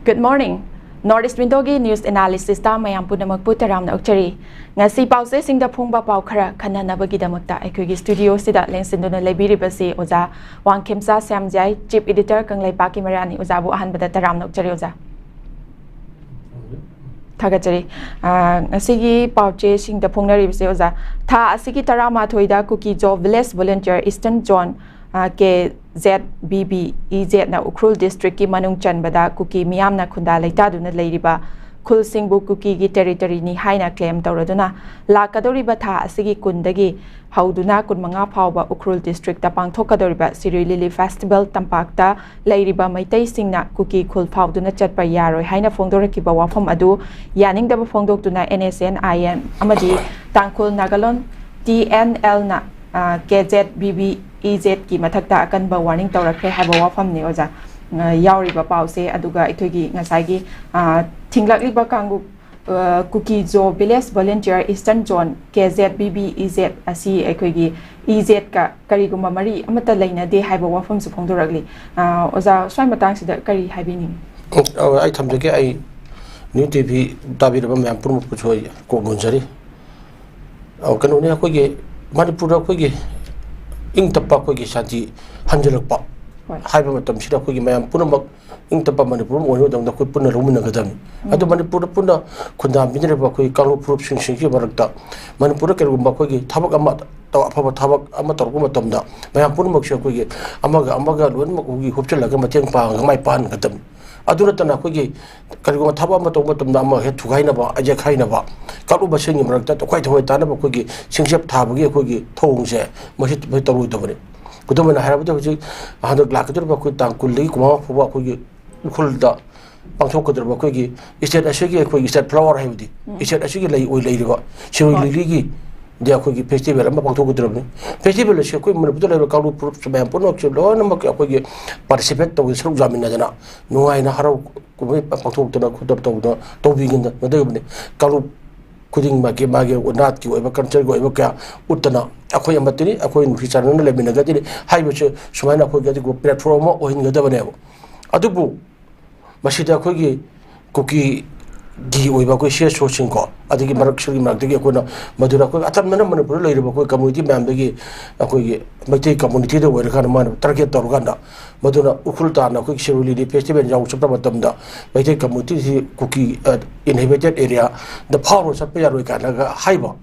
Good morning. Northeast Windogi News Analysis ta mayam punamak putaram na ukchari. Ngasi pause singda phungba pau khara khananabagi damakta aikogi studio sida lensinduna lebiri basi oza Wangkhemsa Samjai Chief Editor Kanglai Paki Marani oza bu ahan bada taram na ukchari oza. Thagachari ngasigi pauche singda phungnari basi oza tha asigi tarama thoida Kuki Jo Village Volunteer Eastern Zone ke ZBB EZ na Ukhrul District ki manung chanbada Kuki miyam na khunda leitaduna leiriba Khul Singbu Kuki gi territory ni haina claim tawraduna lakadoriba tha asigi kundagi hauduna kunmanga phawba Ukhrul District ta pangthokadoriba Siri Lily Festival tampakta leiriba maitai singna Kuki khul phawduna chatpa yaroi haina phongdorakiba wafam adu yaningdaba phongdoktuna NSN IM amadi Tangkhul Nagalon TNL na KZBB EZ ki mathakta akanba warning tawrakhe haba wafam ni oja yauriba pause aduga itogi ngasagi thinglakliba kangu Kuki Jo Village Volunteer Eastern Zone KZBB EZ asi ekogi EZ ka kariguma mari amata leina de haba wafam su phongdoragli oja swai matang sida kari habini ai thamjage ai new TV tabiraba myam purmu puchoi ko gonjari au kanone akogi Manipura kogi ing tapa kogi shanti hanjalakpa haiba matam sida kogi mayam punamak ing tapa Manipur mo dang da koi punna rumuna gadami adu Manipur punna khunda binre ba koi kalu proof sing ki barakta Manipur ke rumba kogi thabak ama taw aphaba thabak ama torgu matam da mayam punamak sha kogi amaga lon mak kogi hopchalaga mateng pa ngamai pan gadam aduna tana kogi karigoma thaba ma tong matam da ama he thugaina ba aje khaina ba kalu ba sengi marakta to khoi thoi tana ba kogi singsep thabagi kogi thongse masit bai taru tabane kudumana harabda hoji hadak lakadur ba koi tangkul li kuma phuba kogi khulda pangthok kadur ba kogi state ashigi kogi state flower haibdi state ashigi lai oi lai riba shiroi lili gi dia kogi festival ama pangthok kadur ne festival se koi manapur lai kalu proof samay pono che lo na mak kogi participate to sru jamina jana nuai na harau ko pangthok tana khudab to biginda madabne kalu kuding mage unat ki oiba culture go oiba kya utana akhoi amatini akhoi nuhi charana lebina gadi haibache sumaina akhoi gadi go platform o hin gadabane adubu masida akhoi gi Kuki gi oiba ko share sourcing ko adigi marak shiri marak digi ko na madura ko atam na Manipur leiriba ko community member gi akhoi gi maitei community de wera kan man target tor ganda maduna ukhulta na ko shiruli di festival jaw chapta matamda maitei community si Kuki inhabited area the power sa pe yaroi kana ga haiba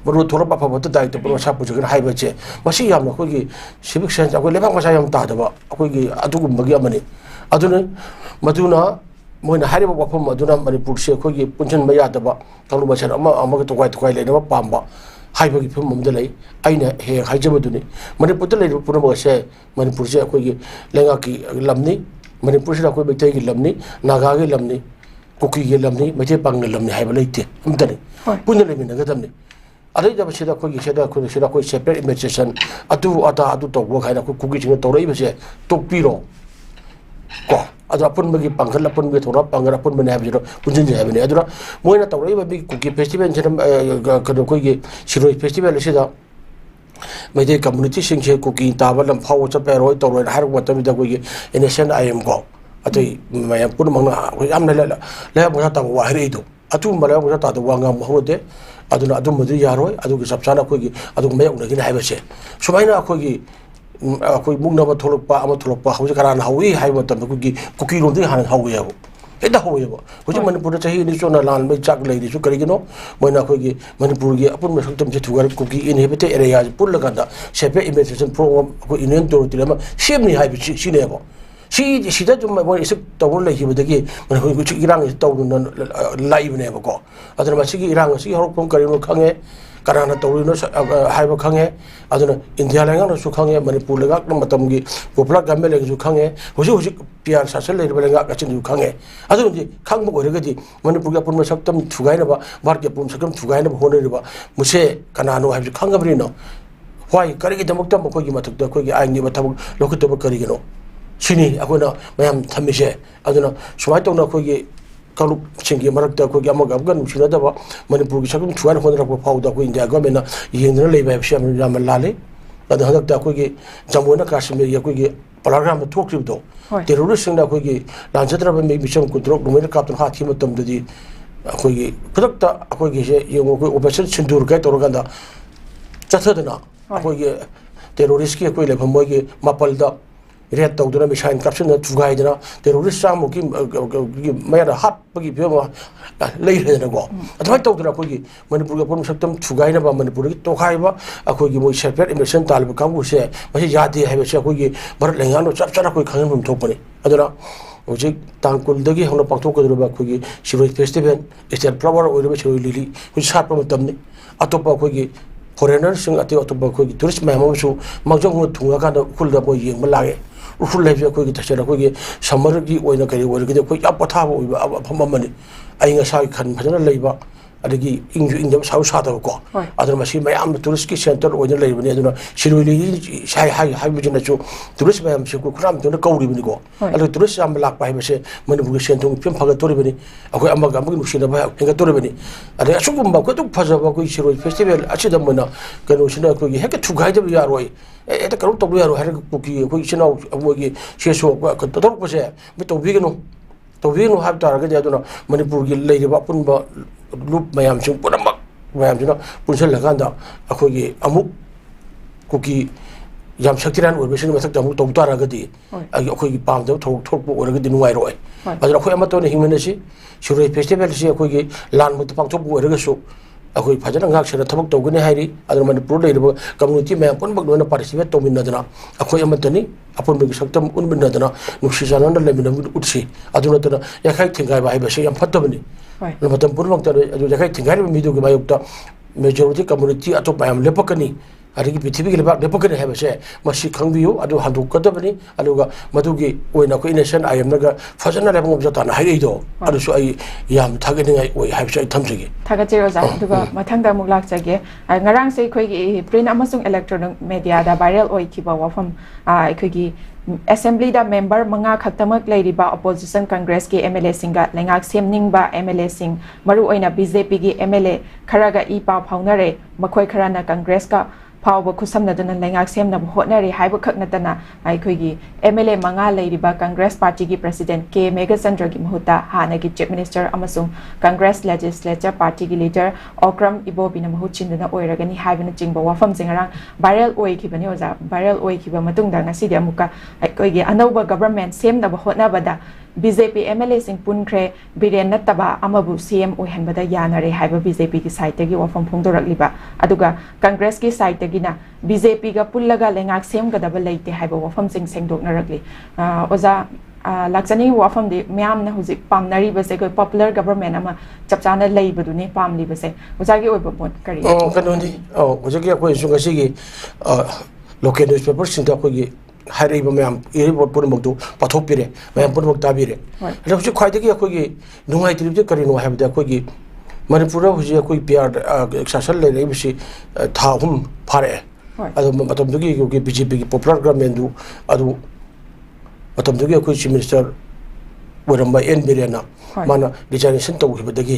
baru thora pa pa dai to pro sa pu jigna haiba che masi yam na ko gi civic sense ko lebang masa yam ta da ba ko gi adugum bagi amani aduna maduna moina hariba wafam aduna Manipur se ko gi punchen maya da ba talu ba chara ama ga to kwai le na pamba haiba gi phum mumda lai aina he haijaba duni Manipur te le pura ba se Manipur se ko gi lenga ki lamni Manipur se ko betai gi lamni naga gi lamni Kuki gi lamni maje pang lamni haiba leite amdani punna le mina ga damni adai da sida ko gi sida ko separate administration atu to wo khaina ko Kuki jing to rei ba se to piro ko adra pun bagi pangkal pun bagi thora pangra pun bane habjiro punjin je habne adra moina tawrai ba bi Kuki festival jam kado ko gi shiroi festival sida maide community sing che Kuki tabalam phaw cha peroi toroi har watam da ko gi nation IM ko atoi mayam pun mangna ko amna la mo ta wa hreido atu mala mo ta wa ngam hode aduna adum madu yaroi adu gi sapsana ko gi adu me una gi haiba che sumaina ko gi akoi mugna ba tholokpa hauja karan hawi haiba tam ko gi Kuki ron de han hawi yabo eda hawi yabo hoji Manipur chahi ni chona lan mai chak lai su kari gino moina ko gi Manipur gi apun mesuk tam che thugar Kuki inhabited area pul laganda sepe immigration program ko inen to tilama shemni haibi shine yabo sida jum mo isuk tawur lai hibadagi man ko irang tawun live ne ko adana ma sigi irang sigi horok pom kari no khange karana tawrino haiba khange aduna India lenga su khange Manipur lega matam gi popula gamme lega su khange hoji piar sasal le lega ka chin khange adu ji khang mo rega di Manipur ga pun masak tam thugaina ba bar ke pun sakam thugaina ba hone ba muse kanano haibi khanga bri no hwai kari gi damok tam ko gi matak da ko gi ai ni ba tabuk lokut ba kari gi no sini akona mayam thamise aduna sumai tawna ko gi kalu chingi marakta ko gyama gabgan china da ba Manipur gi sakum thuan honra ko phauda ko India government na yendra lei ba sham ram lale ada hadak ta ko gi jamuna Kashmir ya ko gi paragraph ma thok rib do terrorist sing na khoi gi lanchadra ba me mission kudrok numai kap ton ha thi ma tam di khoi gi product ta khoi gi je yong khoi operation sindur kai tor ganda chathadna khoi gi terrorist ki khoi le phamo gi mapal da red tau duna mission caption na chugai dina terrorist sa mo ki ma da hat ba gi pyo ma lei le na go athai tau duna khoi gi manipur ga pon saktam chugai na ba manipur gi to khai ba khoi gi moi separate immersion tal ba kam se ma se yade ha ba se khoi gi bar lenga no chap chara khoi khang mum thok pani aduna ꯍꯧꯖꯤꯛ ꯇꯥꯡ 10ꯗꯒꯤ ꯍꯧꯅ ꯄꯥꯡꯊꯣꯛꯀꯗꯧꯔꯤꯕ ꯑꯩꯈꯣꯏꯒꯤ ꯁꯤꯔꯣꯏ festival state flower ꯑꯣꯏꯔꯤꯕ ꯁꯤꯔꯣꯏ ꯂꯤꯂꯤ ꯍꯧꯖꯤꯛ ꯁꯥꯠꯄ ꯃꯇꯝꯅꯤ ꯑꯇꯣꯞꯄ ꯑꯩꯈꯣꯏꯒꯤ ꯐꯣꯔꯦꯅꯔꯁꯤꯡ ꯑꯇꯩ ꯑꯇꯣꯞꯄ ꯑꯩꯈꯣꯏꯒꯤ ꯇꯨꯔꯤꯁ ꯃꯌꯥꯝ ꯑꯃꯁꯨ ꯃꯥꯡꯖꯧꯅꯅ ꯊꯨꯡꯉꯀꯥꯟꯗ ꯎꯈ꯭ꯔꯨꯜꯗ ꯃꯣꯏ ꯌꯦꯡꯕ ꯂꯥꯛꯑꯦ ꯎꯈ꯭ꯔꯨꯜ ꯍꯥꯏꯕꯁꯤ ꯑꯩꯈꯣꯏꯒꯤ ꯇꯁꯦꯡꯅ ꯑꯩꯈꯣꯏꯒꯤ ꯁꯝꯃꯔꯒꯤ ꯑꯣꯏꯅ ꯀꯔꯤ ꯑꯣꯏꯔꯒꯗꯤ ꯑꯩꯈꯣꯏ ꯌꯥꯝ ꯄꯣꯊꯥꯕ ꯑꯣꯏꯕ ꯃꯐꯝ ꯑꯃꯅꯤ ꯑꯏꯪ ꯑꯁꯥꯒꯤ ꯈꯟ ꯐꯖꯅ ꯂꯩꯕ adagi ingju ingdam sau sada ko aduna masi mayam tourist ki center oina leibani aduna siroi sai hai bujina chu tourist mayam se ko khram tuna kauri bani ko alo tourist am lak pai base manipur ki sentung pim phaga tori bani akoi amaga amagi nusina ba henga tori bani adai asugum ba ko tu phaja ba ko siroi festival achida mana kanu sina ko heka thugai da ya roi eta karu to ya ro har ko ki ko sina abogi seso ko tor ko se bi to bigino tawino hab taraga jaduna manipur gi leiriba punba loop mayam chung punamak mayam juna punsal laganda akhogi amuk kuki yam shaktiran urbesin masak amuk taw taraga di akhogi pam daw thok thok bu oraga di nuai roi adra khoi amato ne hingmena si siroi festival si akhogi lan mu pang thok bu oraga su akoi phajana ngak sera thabak tawgani hairi adra manipur leiriba community mayam punbak dona participate tawmin nadana akoi amatani apun bagi saktam unbin nadana nuksi janan lemina utsi aduna tana yakai thingai ba haiba se yam phatabani matam punbak ta adu yakai thingai mi du gi mayukta majority community atop mayam lepakani adigi pithibhi gi lebak lepakani haiba se masi khangbiyu adu handuk kadabani aduga madugi oina ko nation I am naga fajana lebang jata na hairi do adu su ai yam thagani ngai oi haiba se thamjigi thagachiro ja duga mathangda muk lak jage ngarang sei khoi gi print amasung electronic media da viral oi kiba wafam khoi gi assembly da member manga khaktamak leiriba opposition congress ki MLA singa lengak semning ba MLA sing maru oina BJP gi MLA kharaga I pa phaunare makhoi kharana congress ka phawba khusamnaduna lengak semna hotnari haibu khaknatana ai khoi gi MLA manga leiriba congress party gi president K Megachandra gi mahuta hana gi chief minister amasung congress legislature party gi leader Okram Ibobina mahuchinduna oiragani haibina chingba wafam jingarang viral oi khibani oja viral oi khiba matungda ngasi di amuka ai khoi gi anauba government semna hotna bada BJP MLA sing punkhre biren nataba amabu CM oihanbada yanare haiba BJP ki side tagi wafam phongdorakliba aduga congress ki side tagi na BJP ga pullaga lengak sem gadaba leite haiba wafam sing sengdoknarakli oza lakchani wafam de myam na huzik pamnari base ko popular government ama chapchana leibudu ne pamli base oza gi oiba bot kari kanoni oza gi ko su ngasi gi local newspaper sinta ko gi 하이리바 매am 이리버 पुरमग도 पाथोपिरे ma'am पुरमग ताबिरे अरे हुजि खाइदगी अखोगी नुंगाइ तिरिबजे करि no हाबदे अखोगी Manipur हुजि अखोई PR accession ले लेबिसि थाहुम फारे अदो मतमदगी योगी BJP की popular government दु अदो मतमदगी अखोई चीफ मिनिस्टर वरम्बा एन बिरेना माना रिजाइनेशन तौखिबदगी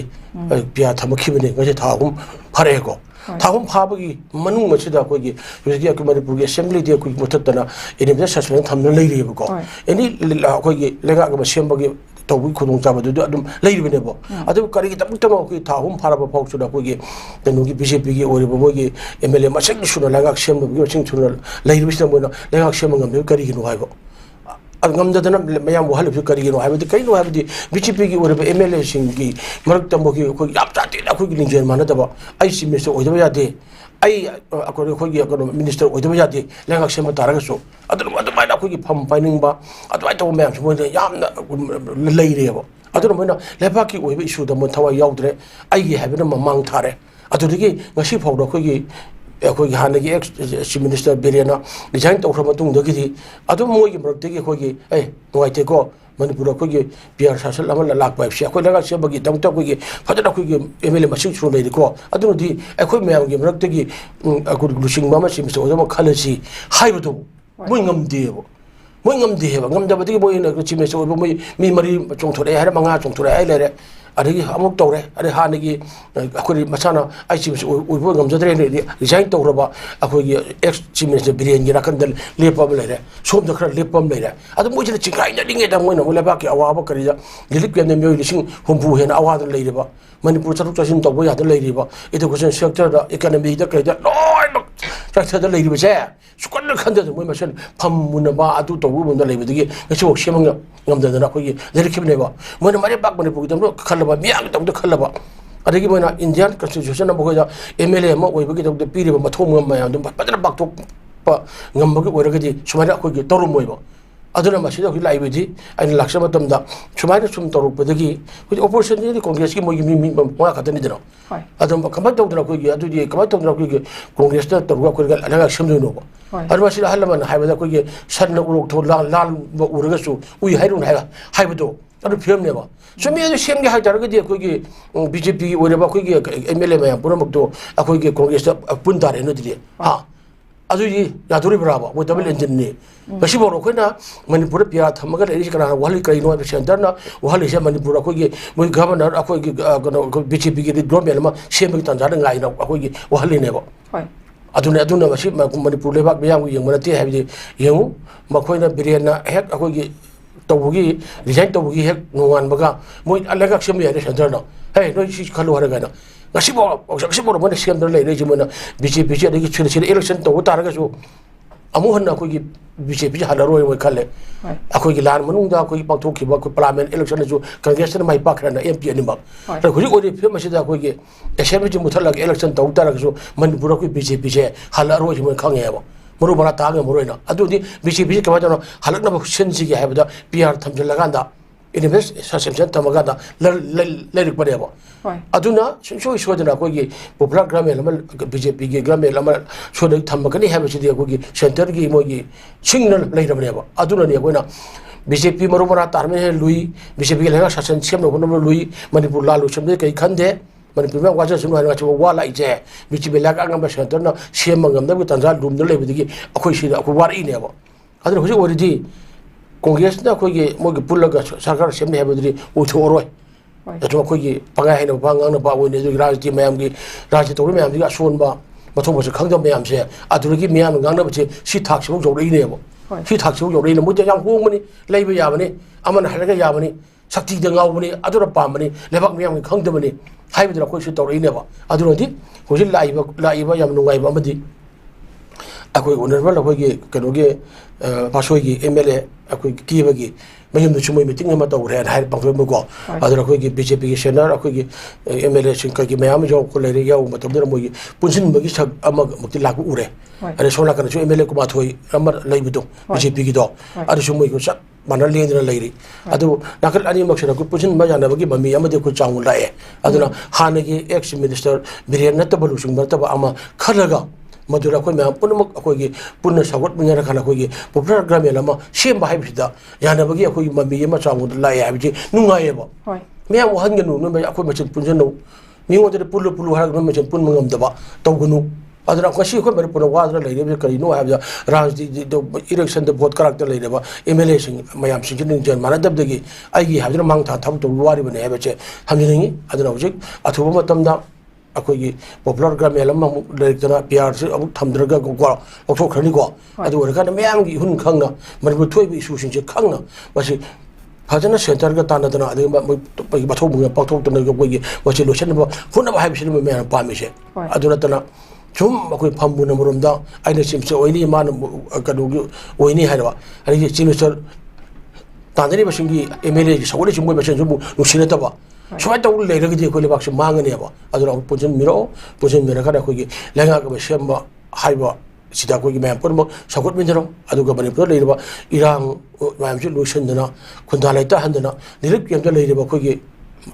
पिआ थमखिबने ngase थाहुम फारे को थाहुम फाबगी मनुंग मसिदा कोगी युजगी अकु मणिपुर असेंबली दे कोगी मुथतना एनिमदा सस्पेंड थमन लेरिबो को एनी कोगी लेगा ग सेंबगी तौबी खुदुंग चाबदु अदुम लेरिबनेबो अदु करिगी तबतमा कोगी थाहुम फारबा फाउसुदा कोगी तनुगी बीजेपी की ओरिबो मोगी एमएलए मसक सुना लेगा सेंबगी वचिंग सुना लेरिबिसना मोना लेगा सेंबंगम करिगी no हाइबो ngamdadana mayam wahal fi karigino habidi kaino habidi BJP gi ore MLA singi marak tambo gi ko yapta ti na ko gi lingen mana daba ai si minister oidaba yade ai akore ko gi akoro minister oidaba yade lenga sema taraga so adu mai na ko gi pham paining ba adu ai to mayam so mo yamna leirebo adu mo na leba ki oiba issue da mo thawa yaudre ai gi habina mamang thare adu digi ngasi phawda ko gi अखोई हाने की chief minister बिरेना resign तौर मतुंगदगी अदुम मोगी मरक्तगी अखोई ए नुवाइते को मणिपुर अखोई PR शासन अमल लाकबाइसे अखोई लगा सेबगी तमता अखोई फजना अखोई एमएलए मसिंग सु लेरिको अदुनदी अखोई मयामगी मरक्तगी अखोई लुसिंग मामा चीफ मिनिस्टर ओदम खलसी हाइबदो मोय ngamदेबो मोय ngamदेबो ngamदबदगी मोय चीफ मिनिस्टर ओबो मोय मी मरी चोंथोरे हारे मंगा चोंथोरे हाय लेरे ꯑꯗꯒꯤ ꯑꯃꯨꯛ ꯇꯧꯔꯦ ꯑꯗꯩ ꯍꯥꯟꯅꯒꯤ ꯑꯩꯈꯣꯏ ꯃꯁꯥꯅ ꯑꯩ ꯆꯤꯞ ꯃꯤꯅꯤꯁꯇꯔ ꯑꯣꯏꯕ ꯉꯝꯖꯗ꯭ꯔꯦ ꯔꯤꯖꯥꯏꯟ ꯇꯧꯔꯕ ꯑꯩꯈꯣꯏꯒꯤ ꯑꯦꯛꯁ ꯆꯤꯞ ꯃꯤꯅꯤꯁꯇꯔ ꯕꯤꯔꯦꯟꯒꯤ ꯅꯥꯀꯟꯗ ꯂꯦꯞꯄ ꯑꯃ ꯂꯩꯔꯦ ꯁꯣꯝꯗ ꯈꯔ ꯂꯦꯞꯄ ꯑꯃ ꯂꯩꯔꯦ ꯑꯗꯨ ꯃꯣꯏꯁꯤꯗ ꯆꯤꯡꯈꯥꯏꯅꯔꯤꯉꯩꯗ ꯃꯣꯏꯅ ꯑꯃꯨꯛ ꯂꯩꯕꯥꯛꯀꯤ ꯑꯋꯥꯕ ꯀꯔꯤꯗ ꯔꯤꯂꯤꯐ ꯀꯦꯝꯞꯇ ꯃꯤꯑꯣꯏ 50,000 ꯍꯦꯟꯅ ꯑꯋꯥꯗ ꯂꯩꯔꯤꯕ ꯃꯅꯤꯄꯨꯔ ꯆꯠꯊꯣꯛ ꯆꯠꯁꯤꯟ ꯇꯧꯕ ꯌꯥꯗ ꯂꯩꯔꯤꯕ ꯏꯗꯨꯀꯦꯁꯟ ꯁꯦꯛꯇꯔꯗ ꯏꯀꯣꯅꯣꯃꯤꯗ ꯀꯩꯗ ꯂꯣꯏꯅꯃꯛ ꯆꯠꯊꯗ ꯂꯩꯔꯤꯕꯁꯦ ꯁꯨꯀꯟꯅ ꯈꯟꯗꯗ ꯃꯣꯏ ꯃꯁꯦꯟ ꯐꯝꯃꯨꯅꯕ ꯑꯗꯨ ꯇꯧꯕ ꯂꯩꯕꯗꯒꯤ ꯉꯁꯤꯐꯥꯎ ꯁꯦꯝꯕ ꯉꯝꯗꯗꯅ ꯑꯩꯈꯣꯏꯒꯤ ꯂꯩꯔꯛꯈꯤꯕꯅꯦꯕ ꯃꯣꯏꯅ ꯃꯔꯩꯕꯥꯛ ꯃꯅꯤꯄꯨꯔꯒꯤꯗꯃꯛ khallaba miyang tawda khallaba adagi moina Indian constitution am hoida MLA ma oibagi tawda piriba mathom ngam mayam dum padana baktok pa ngambagi oiragadi sumaina akhoi gi torum moiba aduna masida hu laibedi aina lakshama tamda sumaina sum torupadagi hu opposition ni congress ki mogi mi ma khatani dino adum kamai tawda akhoi gi adudi kamai tawda akhoi gi congress ta torga akhoi ga alaga shamdu no ba aduma sida halaman haibada akhoi gi sanna urok tho lal ba uragasu ui hairun haibado अरु film ने बा सुमी अदु same के हाइटर के कोई के BJP ओरे बा कोई के एमएलए में पुरा मक तो अखोई के कांग्रेस पुन तारे न दिले हां अदु ये यादुरी बराबर वो डबल इंजन ने बसी बोरो कोइना मणिपुर पिया थमगा लेरि करा वाली कई नो सेंटर ना वाली से मणिपुर अखोई के मोय गवर्नर अखोई के बीजेपी के गवर्नमेंट में सेम के तंजा ngai ना अखोई के वाली ने बा अदुने बसी मणिपुर लेबाक बियांग यंगमनते हाबिदि यंगु मखोइना बिरेना हेक अखोई के तौगी रिजाइन तौगी हेक नोवान बगा मोय अलग सेम यारे सेंटर ना हे नोय सी खलो हरगा ना गसिबो मोने सेम दर लेरे जिमना बीजेपी जे दगी छिन इलेक्शन तौ तारगा जो अमु हन अखोगी बीजेपी जे हलरोय मोय खले अखोगी लान मनुंदा अखोगी पाथोखिबा को पार्लियामेंट इलेक्शन जो कांग्रेस ने माइ पाखरना एमपी अनिबा र खुजी ओरि फेम मसिदा अखोगी एसेंबली जे मुथलग इलेक्शन तौ तारगा जो मनपुर अखोगी बीजेपी जे हलरोय मोय खंगेबा मरु बरा तागे मरुइना अदुदि बीजेपी कमा जनो हलकना सेंसी के हाबदा पीआर थमजलगांदा इनवेस्ट ससेंशन तमगादा लेरिक परेबा अदुना सुसो सोदना कोगी पॉपुलर ग्रामेल अमल बीजेपी के ग्रामेल अमल सोदे थमगनी हाबसिदि कोगी सेंटर की मोगी सिंगनल लेरबनेबा अदुना ने कोइना बीजेपी मरु बरा तारमे लुई बीजेपी के लेगा शासन सेमनो कोन लुई मणिपुर लालु समदे कई खंदे मणिपुर में वाजा सुनो हाना चो वा लाइजे बीजेपी लाग आंगम सेंटर ना सेम मंगम दबु तंजा रूम न लेबदिगी अखोई सिदा अखो वारी नेबा अदु हुजि ओरिदि कांग्रेस ना अखोई मोगी पुलगा सरकार सेमने हाबदि उथो ओरोय अथवा अखोई पंगाय हाइना बांगांना बा ओइने जो राजनीति मयाम की राजनीति तौर मयाम की असोनबा मथोबस खंगदम मयाम से अदुगी मयाम गांगना बचे सि थाक्सिबो जौरई नेबा सि थाक्सिबो जौरई न मुदे याम होंगमनि लेबा याबनि अमन हरगा याबनि शक्ति दंगावनि अदुरा पामनि लेबाक मयाम की खंगदमनि हाइबदरा कोई तौरईनेबा अदुनदि होजि लाइबा याम नुंगाइबा अमदि अखोई ओनरबल अखोई कनोगे पासोई एमएलए अखोई कीबगी मयम चुमोय मीटिंग अमा तौरे हाइ पंगमगो अदुरा अखोई बीजेपी के सेनर अखोई एमएलए सिंकगी मयाम जो को लेरे याव मतमदर मोय पुनसिनबगी सक अमा मुक्ति लागु उरे अरे सोना कनसु एमएलए कुमा थोई अमर लैबदो बीजेपी की दो अरे सुमोय को sak mana lendra leiri adu nakal ani maksana ku pusin ma jana bagi mami amade ku chaung lae aduna hanagi ex minister biren natabalu sung bartaba ama khalaga madura ko ma punmak akogi punna sagot mingara khana kogi popular gramel ama sem ba haibida yana bagi akogi mami ma chaung lae habiji nungaye ba me am han ganu no ma akoi machin punjan no mi wonde pulu har no machin pun mangam daba tawgunu adra kasi ko mer puna wadra leire kari no habja rajdi do election de vote character leire ba MLA sing mayam sing ning jan mana dab dagi ai habjana mang tha tham to wari bane habeche hamjini adra hojik athuba matamda akoi popular gramel am leire PR se abu thamdraga go ko okthok khani ko adu orka mayam gi hun khangna mar thoi bi issue sing je khangna basi फजना centre का ताना तना अदे बथो मुंगा पथो तना कोई वचे lotion बा हुन बा हाइबिस में मेरा पामिसे अदुना तना जुम अखोई फम्बु नमरुमदा आइना सिमसे ओइनी मान कदुगी ओइनी हाइबा अरि चिमिस्टर तांदरी बसिंगी एमएलए की सगोले जुम बसे जुम नुसिने तबा सुवाइ तौ लेरगदि कोले बाक्स मांगने बा अदुना पुजन मिरा kada अखोई लेंगा का सेमबा हाइबा सिदा कोई मैम पर सगोट मिजरो अदुगा मणिपुर लेरबा इरांग मैम से लोशनदना खुंदा लाइता हंदना निरप केमदा लेरबा कोई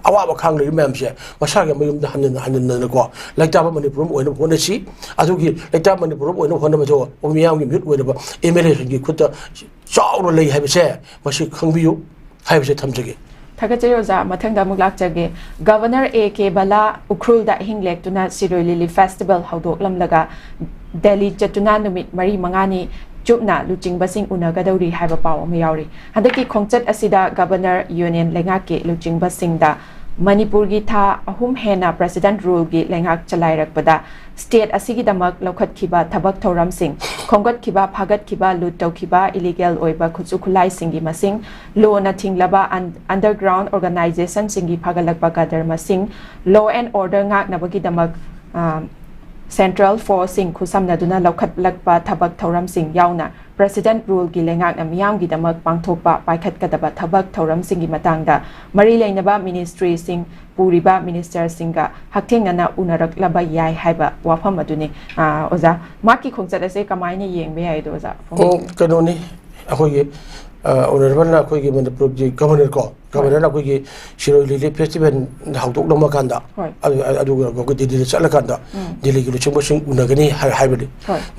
अवाब खांग लेर मैम से मसा के मयुमदा हंदना को लाइता मणिपुर ओइनो होनसी अदुगी लाइता मणिपुर ओइनो होनबा जो ओमियाम की मिट ओइनबा एमएलए की खुद चाउरो लई हाइबसे मसी खंबियु हाइबसे थमजगे थागचेरोजा मथंगदा मुलाकचगे गवर्नर AK Bala उख्रुलदा हिंगलेक्तुना सिरोई लिली फेस्टिवल हौदोकलमलगा दिल्ली चतुना नुमित मरी मंगानी चुपना लुचिंगबसिंग उनगदौरी हाइबा पाव अमा यावरी हदकी खोंगचत असिदा गवर्नर यूनियन लेंगाके लुचिंगबसिंगदा मणिपुर की था अहुम हेना प्रेसिडेंट रूल की लेंगाक चलाइरकपदा स्टेट असिगिदमक लौखतखिबा थबक थौरमसिंग खोंगतखिबा फागतखिबा लूट तौखिबा इलीगल ओइबा खुचु खुलाइसिंगी मसिंग लो न थिंगलबा अंडरग्राउंड ऑर्गेनाइजेशन सिंगी फागलकबा कदर मसिंग लॉ एंड ऑर्डर ngaknabagidamक सेंट्रल फोर्सिंग खुसमनदुना लौखतलकपा थबक थौरमसिंग यावना प्रेसिडेंट रूल की लेंगाकना मियामगिदमक पांगथोकपा पाइखतकदबा थबक थौरमसिंगी मतंगदा मरी लेनबा मिनिस्ट्री सिंग पूरीबा मिनिस्टर सिंगा हक्थेंगना उनरकलबा याय हाइबा वाफम अदुनी ओजा माकी खोंगचत असे कमायने येंबे यायदो ओजा कनोनी अखोगे ऑनरेबल अखोगे मनपुर की गवर्नर को गवर्नर अखोगे शिरोई लिली फेस्टिवल हाउदोकलम कांदा अदुगा दिल्ली चलकांदा दिल्ली की लुचिंबसिंग उनगनी हाइबदि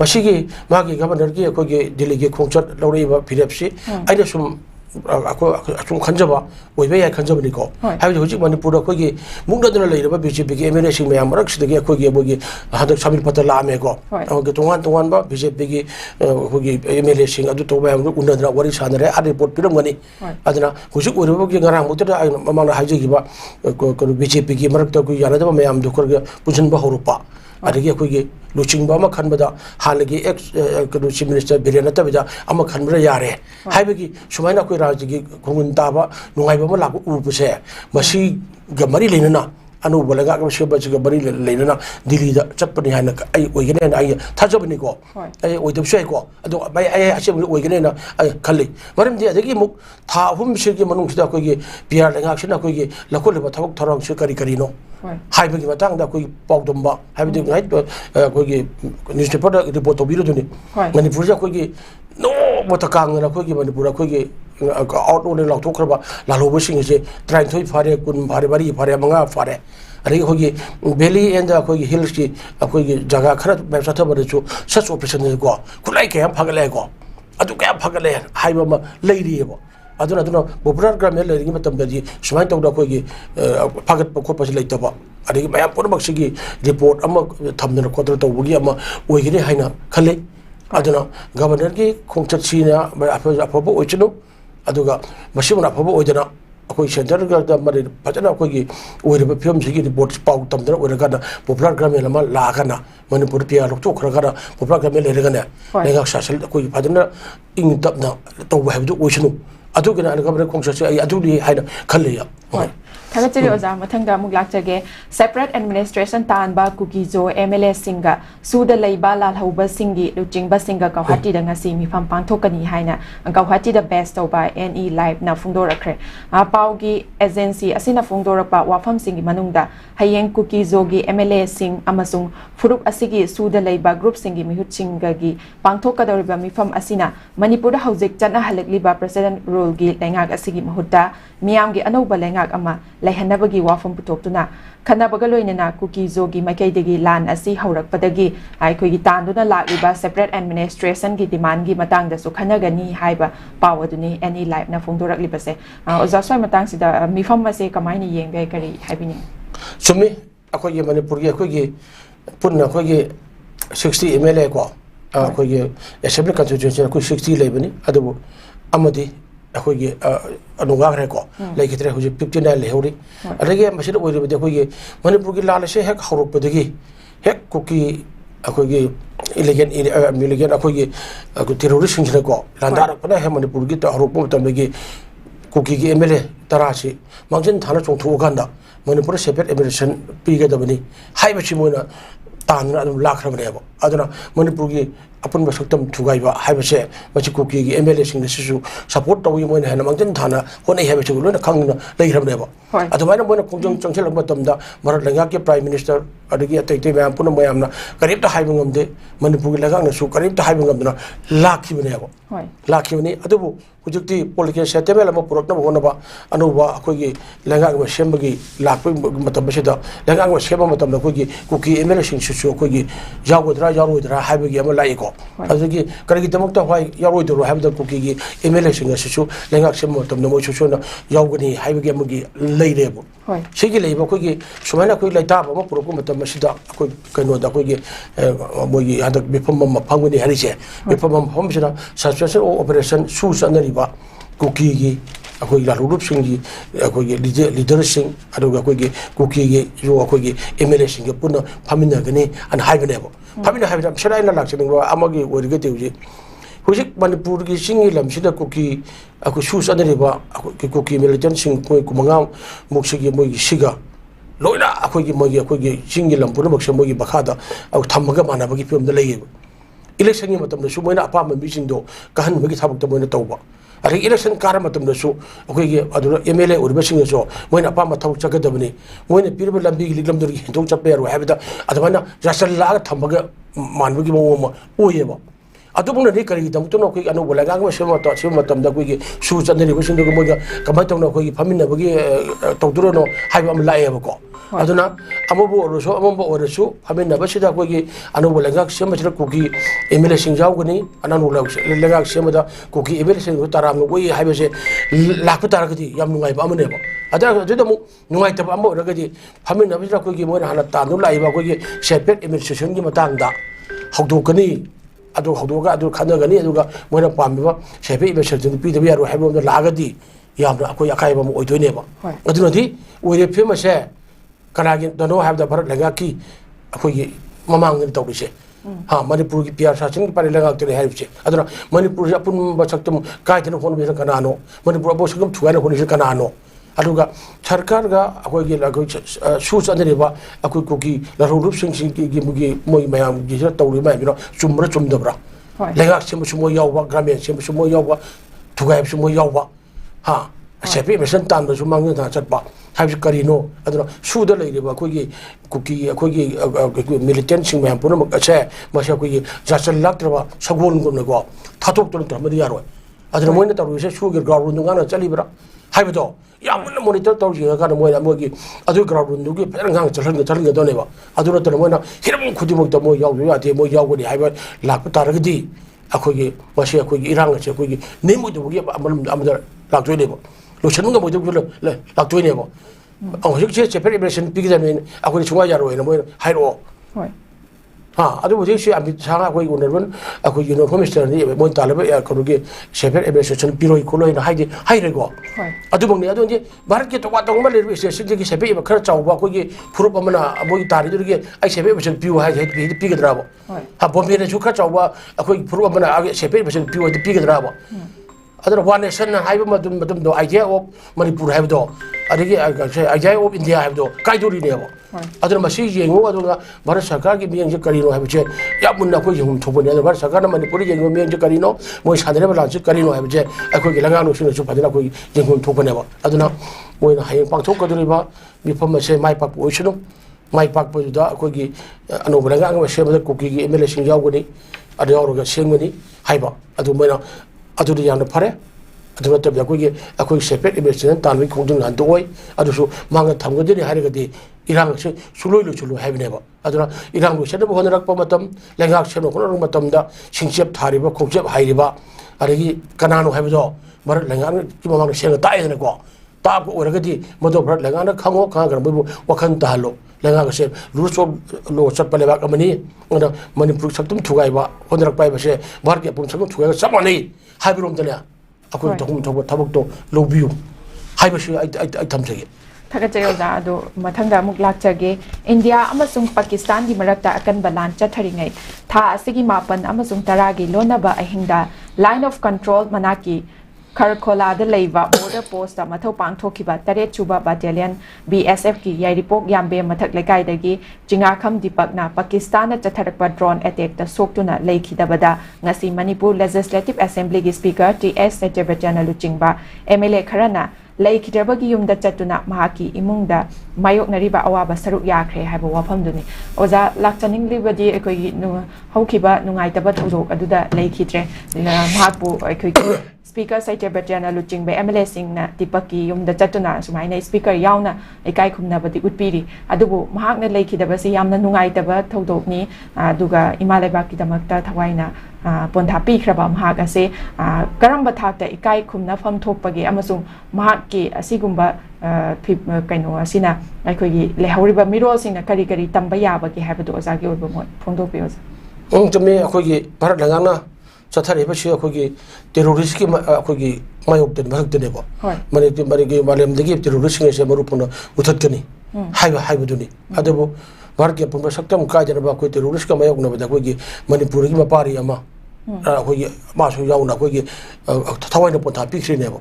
मसिगी मागी गवर्नर की अखोगे दिल्ली की खोंचत लौरेबा फिरेपसि आइना सुम अचुम खंजबा ओइबे याय खंजबनि को हाइबदि हुजिक मणिपुर अखोगे मुंगदना लेरबा बीजेपी के एमएलए सिंग मयाम मरकसिदगी अखोगे बोगी हदक सामिल पत्र लामे को अखोगे तोंगान बा बीजेपी की अखोगे एमएलए सिंग अदु तोबा हम उनदना वरी सानरे आ रिपोर्ट पिरमगनी अदना हुजिक ओइरबोगी ngara मुतदा ममांग हाइजिगिबा को बीजेपी की मरकता को यानदबा मयाम दुखरगा पुजनबा होरुपा अदगी अखोगे लुचिंगबा म खनबदा हालगी एक्स चीफ मिनिस्टर बिरेन नतबदा अम खनबरा यारे हाइबगी सुमाइना कोई राज्य की खुंगुन ताबा नुंगाइबा म लागु उबसे मसी गमरी लेनना अनु बलगा के सेबच गमरी लेनना दिल्ली दा चटपनि हाना आई ओइगने ना आई थाजबनि को आई ओइदबसै को अदो बाय आई असे ओइगने ना आई खल्ली मरम दि अदगी मुक था हुम सिरगी मनुंग सिदा कोइगे पियार लेंगाक सिना कोइगे लखोलबा थबक थरंग से करी करी नो हाइबगी मतंगदा कोइ पाउदमबा हाइबदि नाइट कोइगे न्यूज़पेपर रिपोर्ट तोबिरुदुनि मणिपुर जा कोइगे नो मतकांगना कोइगे मणिपुर कोइगे आउट ओने लाउथोखरबा लालोबसिंग से 33 फारे कुन फारे बारी फारे मंगा फारे अरे होगी वैली एंड अखोगी हिल्स की अखोगी जगह खरा व्यवसाय थबरसु सच ऑपरेशन को खुलाई के फगले को अदु के फगले हाइबा लेरिएबो अदुना अदुना पॉपुलर ग्रामीण लेरिंग मतमदि सुमाइन तौदा कोगी फगत खोपस लेतबा अदि मया पुरमक्सिगी रिपोर्ट अम थमदन खोदर तौबगी अम ओइगिने हाइना खले अदुना गवर्नर की खोंचत सीना अफबो ओइचनु अदुगा मसिमना अफबो ओइदना अखोई सेंटर गा मरे फजना अखोगी ओइरबा फिल्म सिगी रिपोर्ट पाउ तमदन ओइरगाना पॉपुलर ग्रामीण अमा लागाना मणिपुर पिया लोकथोखरगाना पॉपुलर ग्रामीण लेरगाना लेगा सासल अखोई फजना इंग तबना तौबा हाबदु ओइचनु अदुगना गवर्नर खोंचत आई अदुली हाइना खलेया थागचरी ओजा मथंगा मुक लाक्चगे सेपरेट एडमिनिस्ट्रेशन तानबा कुकीजो एमएलए सिंगा सुदा लैबा लालहौबा सिंगी लुचिंगबा सिंगा गौहाटी द ngasi मिफाम पांथोकनी हाइना गौहाटी द बेस्ट तौबा एनई लाइव ना फुंगदोरखरे पाउगी एजेंसी असिना फुंगदोरपा वाफम सिंगी मनुंगदा हयेंग कुकीजो गी एमएलए सिंग अमसुंग फुरुप असिगी सुदा लैबा ग्रुप सिंगी मिहुत सिंगगी पांथोकदोरिबा मिफाम असिना मणिपुर हौजिक चना हलकलिबा प्रेसिडेंट रूल गी लेंगाक असिगी महुत्ता मियामगी अनौबा लेंगाक अमा लैहनबगी वाफम पुथोक्तुना खनबगा लोइनना कुकीजोगी मैकैदगी लान असि हौरकपदगी आइखोगी तांदुना लागिबा सेपरेट एडमिनिस्ट्रेशन की डिमांड की मतंगदसु खनगनी हाइबा पावदुनी एनी लाइव ना फोंदोरकलिबसे ओजासोय मतंगसिदा मिफम असे कमाइनी येंबे करी हाइबिनी सुमी अखोगी मणिपुर की अखोगी पुन्ना अखोगी 60 एमएलए को अखोगी असेंबली कंस्टिट्यूएंसी अखोगी 60 लेबनी अदबु अमदी अखोगी अनुगाग्रे को लेकित्रे हुजे 59 लेहौरी अदगे मसिद ओइरबदे अखोगी मणिपुर की लाल से हेक हौरकपदगी हेक कुकी अखोगी इलिगेन अखोगी टेररिस्ट सिंह को लांदारपना है मणिपुर की हौरकप मतमगी कुकी की एमएलए तरासी मांगजन थाना चोंथोगांदा मणिपुर सेपरेट एडमिनिस्ट्रेशन पीगदबनी हाइबची मोना तानना अदुम लाखरबनेबो अदुना मणिपुर की अपन बसक्तम थुगाइबा हाइबसे मची कुकी की एमएलए सिंह सिसु सपोर्ट तौई मोना हना मांगजन थाना होनै हाइबचे लोना खंगना लेइरबनेबो अदुमाइना मोना खोंजों चंगसेलक मतमदा भारत लेंगा के प्राइम मिनिस्टर अदगी अतैते मयाम पुन मयामना करीबता हाइबंगमदे मणिपुर की लेगांगना सु करीबता हाइबंगमदना लाखिबनेबो लाखिबनी अदुबु हुजुक्ति पॉलिटिकल सेटलमेंट अमा पुरकना होनबा अनुबा अखोगी लेंगांग सेमबगी लाख मतबसिदा लेंगांग सेम मतम अखोगी कुकी एमएलए सिंह सिसु अखोगी यावोद्रा यारोद्रा हाइबगी अमा लाइको अदगी करगी दमकता होय यारोइदरो हाइबदा कुकी की एमएलए सिंह सिसु लेंगांग सेम मतम नमो सुसुना यावगनी हाइबगी अमगी लेइरेबो सिगी लेबो अखोगी सुमाइना अखोगी लाइताब अमा पुरकु मतम सिदा अखोई कइनोदा अखोगी मोगी हदक बिफम फंगनी हरिसे बिफम फमसिना सस्पेंशन ऑपरेशन सु सनरी कुकी की ꯑꯩꯈꯣꯏ ꯂꯥꯂꯨꯔꯨꯞꯁꯤꯡꯒꯤ ꯑꯩꯈꯣꯏꯒꯤ ꯂꯤꯗꯔꯁꯤꯡ ꯑꯗꯨꯒ ꯑꯩꯈꯣꯏꯒꯤ ꯀꯨꯀꯤꯒꯤ ꯑꯩꯈꯣꯏꯒꯤ MLAꯁꯤꯡꯒ ꯄꯨꯟꯅ ꯐꯝꯃꯤꯟꯅꯒꯅꯤ ꯑꯅ ꯍꯥꯏꯕꯅꯦꯕ ꯐꯝꯃꯤꯟꯅ ꯍꯥꯏꯕꯗ ꯁꯤꯗ ꯑꯩꯅ ꯂꯥꯛꯆꯅꯤꯡꯕ ꯑꯃꯒꯤ ꯑꯣꯏꯔꯒꯗꯤ ꯍꯧꯖꯤꯛ ꯃꯅꯤꯄꯨꯔꯒꯤ ꯆꯤꯡꯒꯤ ꯂꯝꯁꯤꯗ ꯀꯨꯀꯤ ꯑꯩꯈꯣꯏ ꯁꯨ ꯆꯠꯅꯔꯤꯕ ꯑꯩꯈꯣꯏ ꯀꯨꯀꯤ ꯃꯤꯂꯤꯇꯦꯟꯁꯤꯡ ꯃꯣꯏ 9,000ꯃꯨꯛꯁꯤꯒꯤ ꯃꯣꯏꯒꯤ ꯁꯤꯒ ꯂꯣꯏꯅ ꯑꯩꯈꯣꯏꯒꯤ ꯆꯤꯡꯒꯤ ꯂꯝ ꯄꯨꯝꯅꯃꯛꯁꯦ ꯃꯣꯏꯒꯤ ꯃꯈꯥꯗ ꯊꯝꯃꯒ ꯃꯥꯟꯅꯕꯒꯤ ꯐꯤꯕꯝꯗ ꯂꯩꯌꯦꯕ इलेक्शन की मोइना अपाम मीसिंदो कहनबगी थबक मोइना तौबा अरे इलेक्शन कार अखोई MLA उरबसिंगसो मोइना अपाम थबक चगदबनी मोइना पीरब लंबी लिगलमदुरगी हिंदों चपेरो हाबिदा अदमाना जासल्लाग थंबग मानबगी मोम ओयेबा अदुबुनदि करी दमतुनो अखोई अनु बलागांग मसेमतो सिमतमदा अखोई सु चंदरी बसिंदो मोइगा कमाय तौना अखोई फमिनबगी तौदुरोनो हाइबा अम लाएबको अदुना अमबो ओरसो अमबो ओरसो फमिनबसिदा अखोई अनु बलागांग सेमसिदा कुकी MLA सिंग जाउगनी अनानु लगाग सेमदा कुकी MLA सिंग ताराम ओई हाइबसे लाख तारगदी याम नुगाइबा अमनेबो अदा जदमु नुगाइतबा अमबो रगदी फमिनबसिदा अखोई मोइना हाना तानु लाइबा अखोई सेपरेट एडमिनिस्ट्रेशन की मतंगदा हौदोकनी अदु हौदोगा अदु खनगनी अदुगा मोइना पामिबा सेपरेट एडमिनिस्ट्रेशन पीदबा यारो हाइबो लागदी यामना अखोई अकाइबा मो ओइदोइनेबा अदुनदी ओइरे फेमसे कनागी दनो हाइबदा भारत लगाकी अखोई ममांगनि तौरिसे हाँ मणिपुर की PR शासन की पारी लगाते हैं अदुना मणिपुर से अपन बचकतम कायदन होने में कनानो मणिपुर अबोसकम थुगान होने से कनानो अदुगा सरकार का अखोई सूच अंदरिबा अखोई कुकी लरुरूप सिंह की मुगी मोई मयाम की तौरी मायबिनो चुमरा चुमदबरा लेगाक से मुसुमो यावबा ग्रामीण से मुसुमो यावबा थुगाय मुसुमो यावबा हाँ सेपी मिशन तान बसु मांगन था चटपा हाइब करीनो अदुना सुदा लेरिबा अखोई कुकी अखोई मिलिटेंट सिंह मयाम पुनम असे मसे अखोई जाचल लाक्त्रबा सगोन गुमनको थाथोक तुन तमदि यारो अदुना मोइना तरुसे सुगे ग्राउंड नुगाना चलीबरा हाइबदो यामन मॉनिटर तौजिगा का मोइना मोगी अदु ग्राउंड नुगी पेरंगांग चलहन दोनेबा अदुना तन मोइना हिरम खुदिमुक मो याव याते मो यावगनी हाइबा लाक तारगदी अखोई मसे अखोई इरांग से अखोई नेमुदुगी अमदर लाक्तोइनेबा लोचनगा मोदुग लाक्तोइनेबा हजिसे सेपरेट एडमिनिस्ट्रेशन पीगदमेन अखोई सुंगा यारोयना मोइ हाइरो हाँ अदु हजिसे अमित शाह अखोई उनरबन अखोई यूनिफॉर्म मिनिस्टर नि मोइ तालबे करोगे सेपरेट एडमिनिस्ट्रेशन पिरोइ खोलोइना हाइदे हाइरेगो अदु बंगने अदु जे भारत के तवा तंगमा लेबे स्टेशन के सेपरेट खर चावबा अखोई फुरुप अमना मोइ तारिदुगे आई सेपरेट एडमिनिस्ट्रेशन पिउ हाइ पीगदराबो हा बॉम्बे ने खर चावबा अखोई फुरुप अमना सेपरेट एडमिनिस्ट्रेशन पिउ हाइ पीगदराबो अदर वन नेशन हाइबा मदम आइडिया ऑफ मणिपुर हाइबदो अदगी आइडिया ऑफ इंडिया हाइबदो काइदोरिनेबो अदर मसी येंगो अदुगा भारत सरकार की मियंग करिनो हाइबचे यामुन्ना कोइ जंग थोबने अदर भारत सरकार मणिपुर येंगो मियंग करिनो मोइ सादरे बलांस करिनो हाइबचे अखोइ लंगानो सिनो फदना कोइ जंग थोबनेबो अदुना मोइना हायं पांथोक कदरिबा मिफम से माइ पाक ओइसनो माइ पाक बजुदा अखोइ अनोब लंगांग सेमदा कुकी MLA सिंग यावगनी अदर यावरगा सेंगनी हाइबा अदु मोइना अदुदि यानो फरे अदुना तब अखोई सेपरेट एडमिनिस्ट्रेशन तानबी खोंदुन हांदोय अदुसु मांगा थमगदि हारिगदि इरांग से सुलोय सुलो हाइबनेबा अदुना इरांग लोसेन होनरक मतम लेंगाक सेनो होनरक मतमदा सिंगसेप थारिबा खोंसेप हाइरिबा अरगी कनानो हाइबदो भारत लेंगाक की मांग सेंग तायदनको ताक ओरगदि मदो भारत लेंगाक खंगो खागर बबु वखन ताहलो लेंगाक से रूल्स ऑफ लॉ चटपलेबा अमनी ओना मणिपुर सक्तम थुगाइबा होनरक पाइबसे भारत के पुम सक्तम थुगाइबा समानै हाइबरोमदने अखोई तखुम थोब थबक तो लोबियु हाइबसु आई थमजगे थगचयोजा अदो मथंगा मुक लाक्चगे इंडिया अमसुंग पाकिस्तान की मरक्ता अकनबा लान चथरिङै था असिगी मापन अमसुंग तरागी लोनबा अहिंदा लाइन ऑफ कंट्रोल मनाकी खरखोलाद लेबा border post मथौ पांगथोखिबा 3 Chuba battalion BSF की यारिपोक याम्बे मथक लेकाइदगी जिंगाखम दीपकना पाकिस्तान चथरकपा ड्रोन अटैक ता सोक्तुना लेखिदबदा ngasi मणिपुर लेजिस्लेटिव असेंबली की स्पीकर TS सेटेबेटना लुचिंगबा MLA खरना लेखिदबगी युमदा चतुना महाकी इमुंगदा मायोकनरिबा अवाबा सरुक याखरे हाइबा वाफमदुनी ओजा लाक्चनिंगलिबदी अखोई हौखिबा नुंगाइतबा थौदोक अदुदा लेखिद्रे महाकु अखोई स्पीकर सैटेबेटना लुचिंग MLA सिंगना दीपक की युमदा चतुना सुमाइना स्पीकर यावना इकाई खुमनाबदी उटपीरी अदुबु महाकना लेखिदबसी यामना नुंगाइतबा थौदोकनी अदुगा इमालेबाकी दमकता थवाइना पोंधा पीख्रबा महाक असे करंबा थाकता इकाई खुमनाफम थोकपगे अमसुंग महाककी असिगुंबा कइनो असिना अखोगी लेहौरिबा मिरोसिंगना करी करी तंबा याबगे हाइबदो ओजागी ओइबो मोय फोंदोपियोज चमे अखोगी भारत लगाना ꯆꯠꯊꯔꯤꯕꯁꯤ ꯑꯩꯈꯣꯏꯒꯤ ꯇꯦꯔꯣꯔꯤꯁꯀꯤ ꯑꯩꯈꯣꯏꯒꯤ ꯃꯥꯌꯣꯛꯇꯅꯤ ꯃꯊꯛꯇꯅꯦꯕ ꯃꯥꯂꯦꯝꯗꯒꯤ ꯇꯦꯔꯣꯔꯤꯁꯁꯤꯡ ꯑꯁꯦ ꯃꯔꯨꯞꯅ ꯃꯨꯊꯠꯀꯅꯤ ꯍꯥꯏꯕꯗꯨꯅꯤ ꯑꯗꯨꯕꯨ ꯚꯥꯔꯠꯀꯤ ꯑꯄꯨꯟꯕ ꯁꯛꯇꯝ ꯀꯥꯏꯗꯅꯕ ꯑꯩꯈꯣꯏ ꯇꯦꯔꯣꯔꯤꯁꯀ ꯃꯥꯌꯣꯛꯅꯕꯗ ꯑꯩꯈꯣꯏꯒꯤ ꯃꯅꯤꯄꯨꯔꯒꯤ ꯃꯄꯥꯔꯤ ꯑꯃ ꯑꯩꯈꯣꯏꯒꯤ ꯃꯥꯁꯨ ꯌꯥꯎꯅ ꯑꯩꯈꯣꯏꯒꯤ ꯊꯋꯥꯏꯅ ꯄꯣꯊꯥ ꯄꯤꯈ꯭ꯔꯤꯅꯦꯕ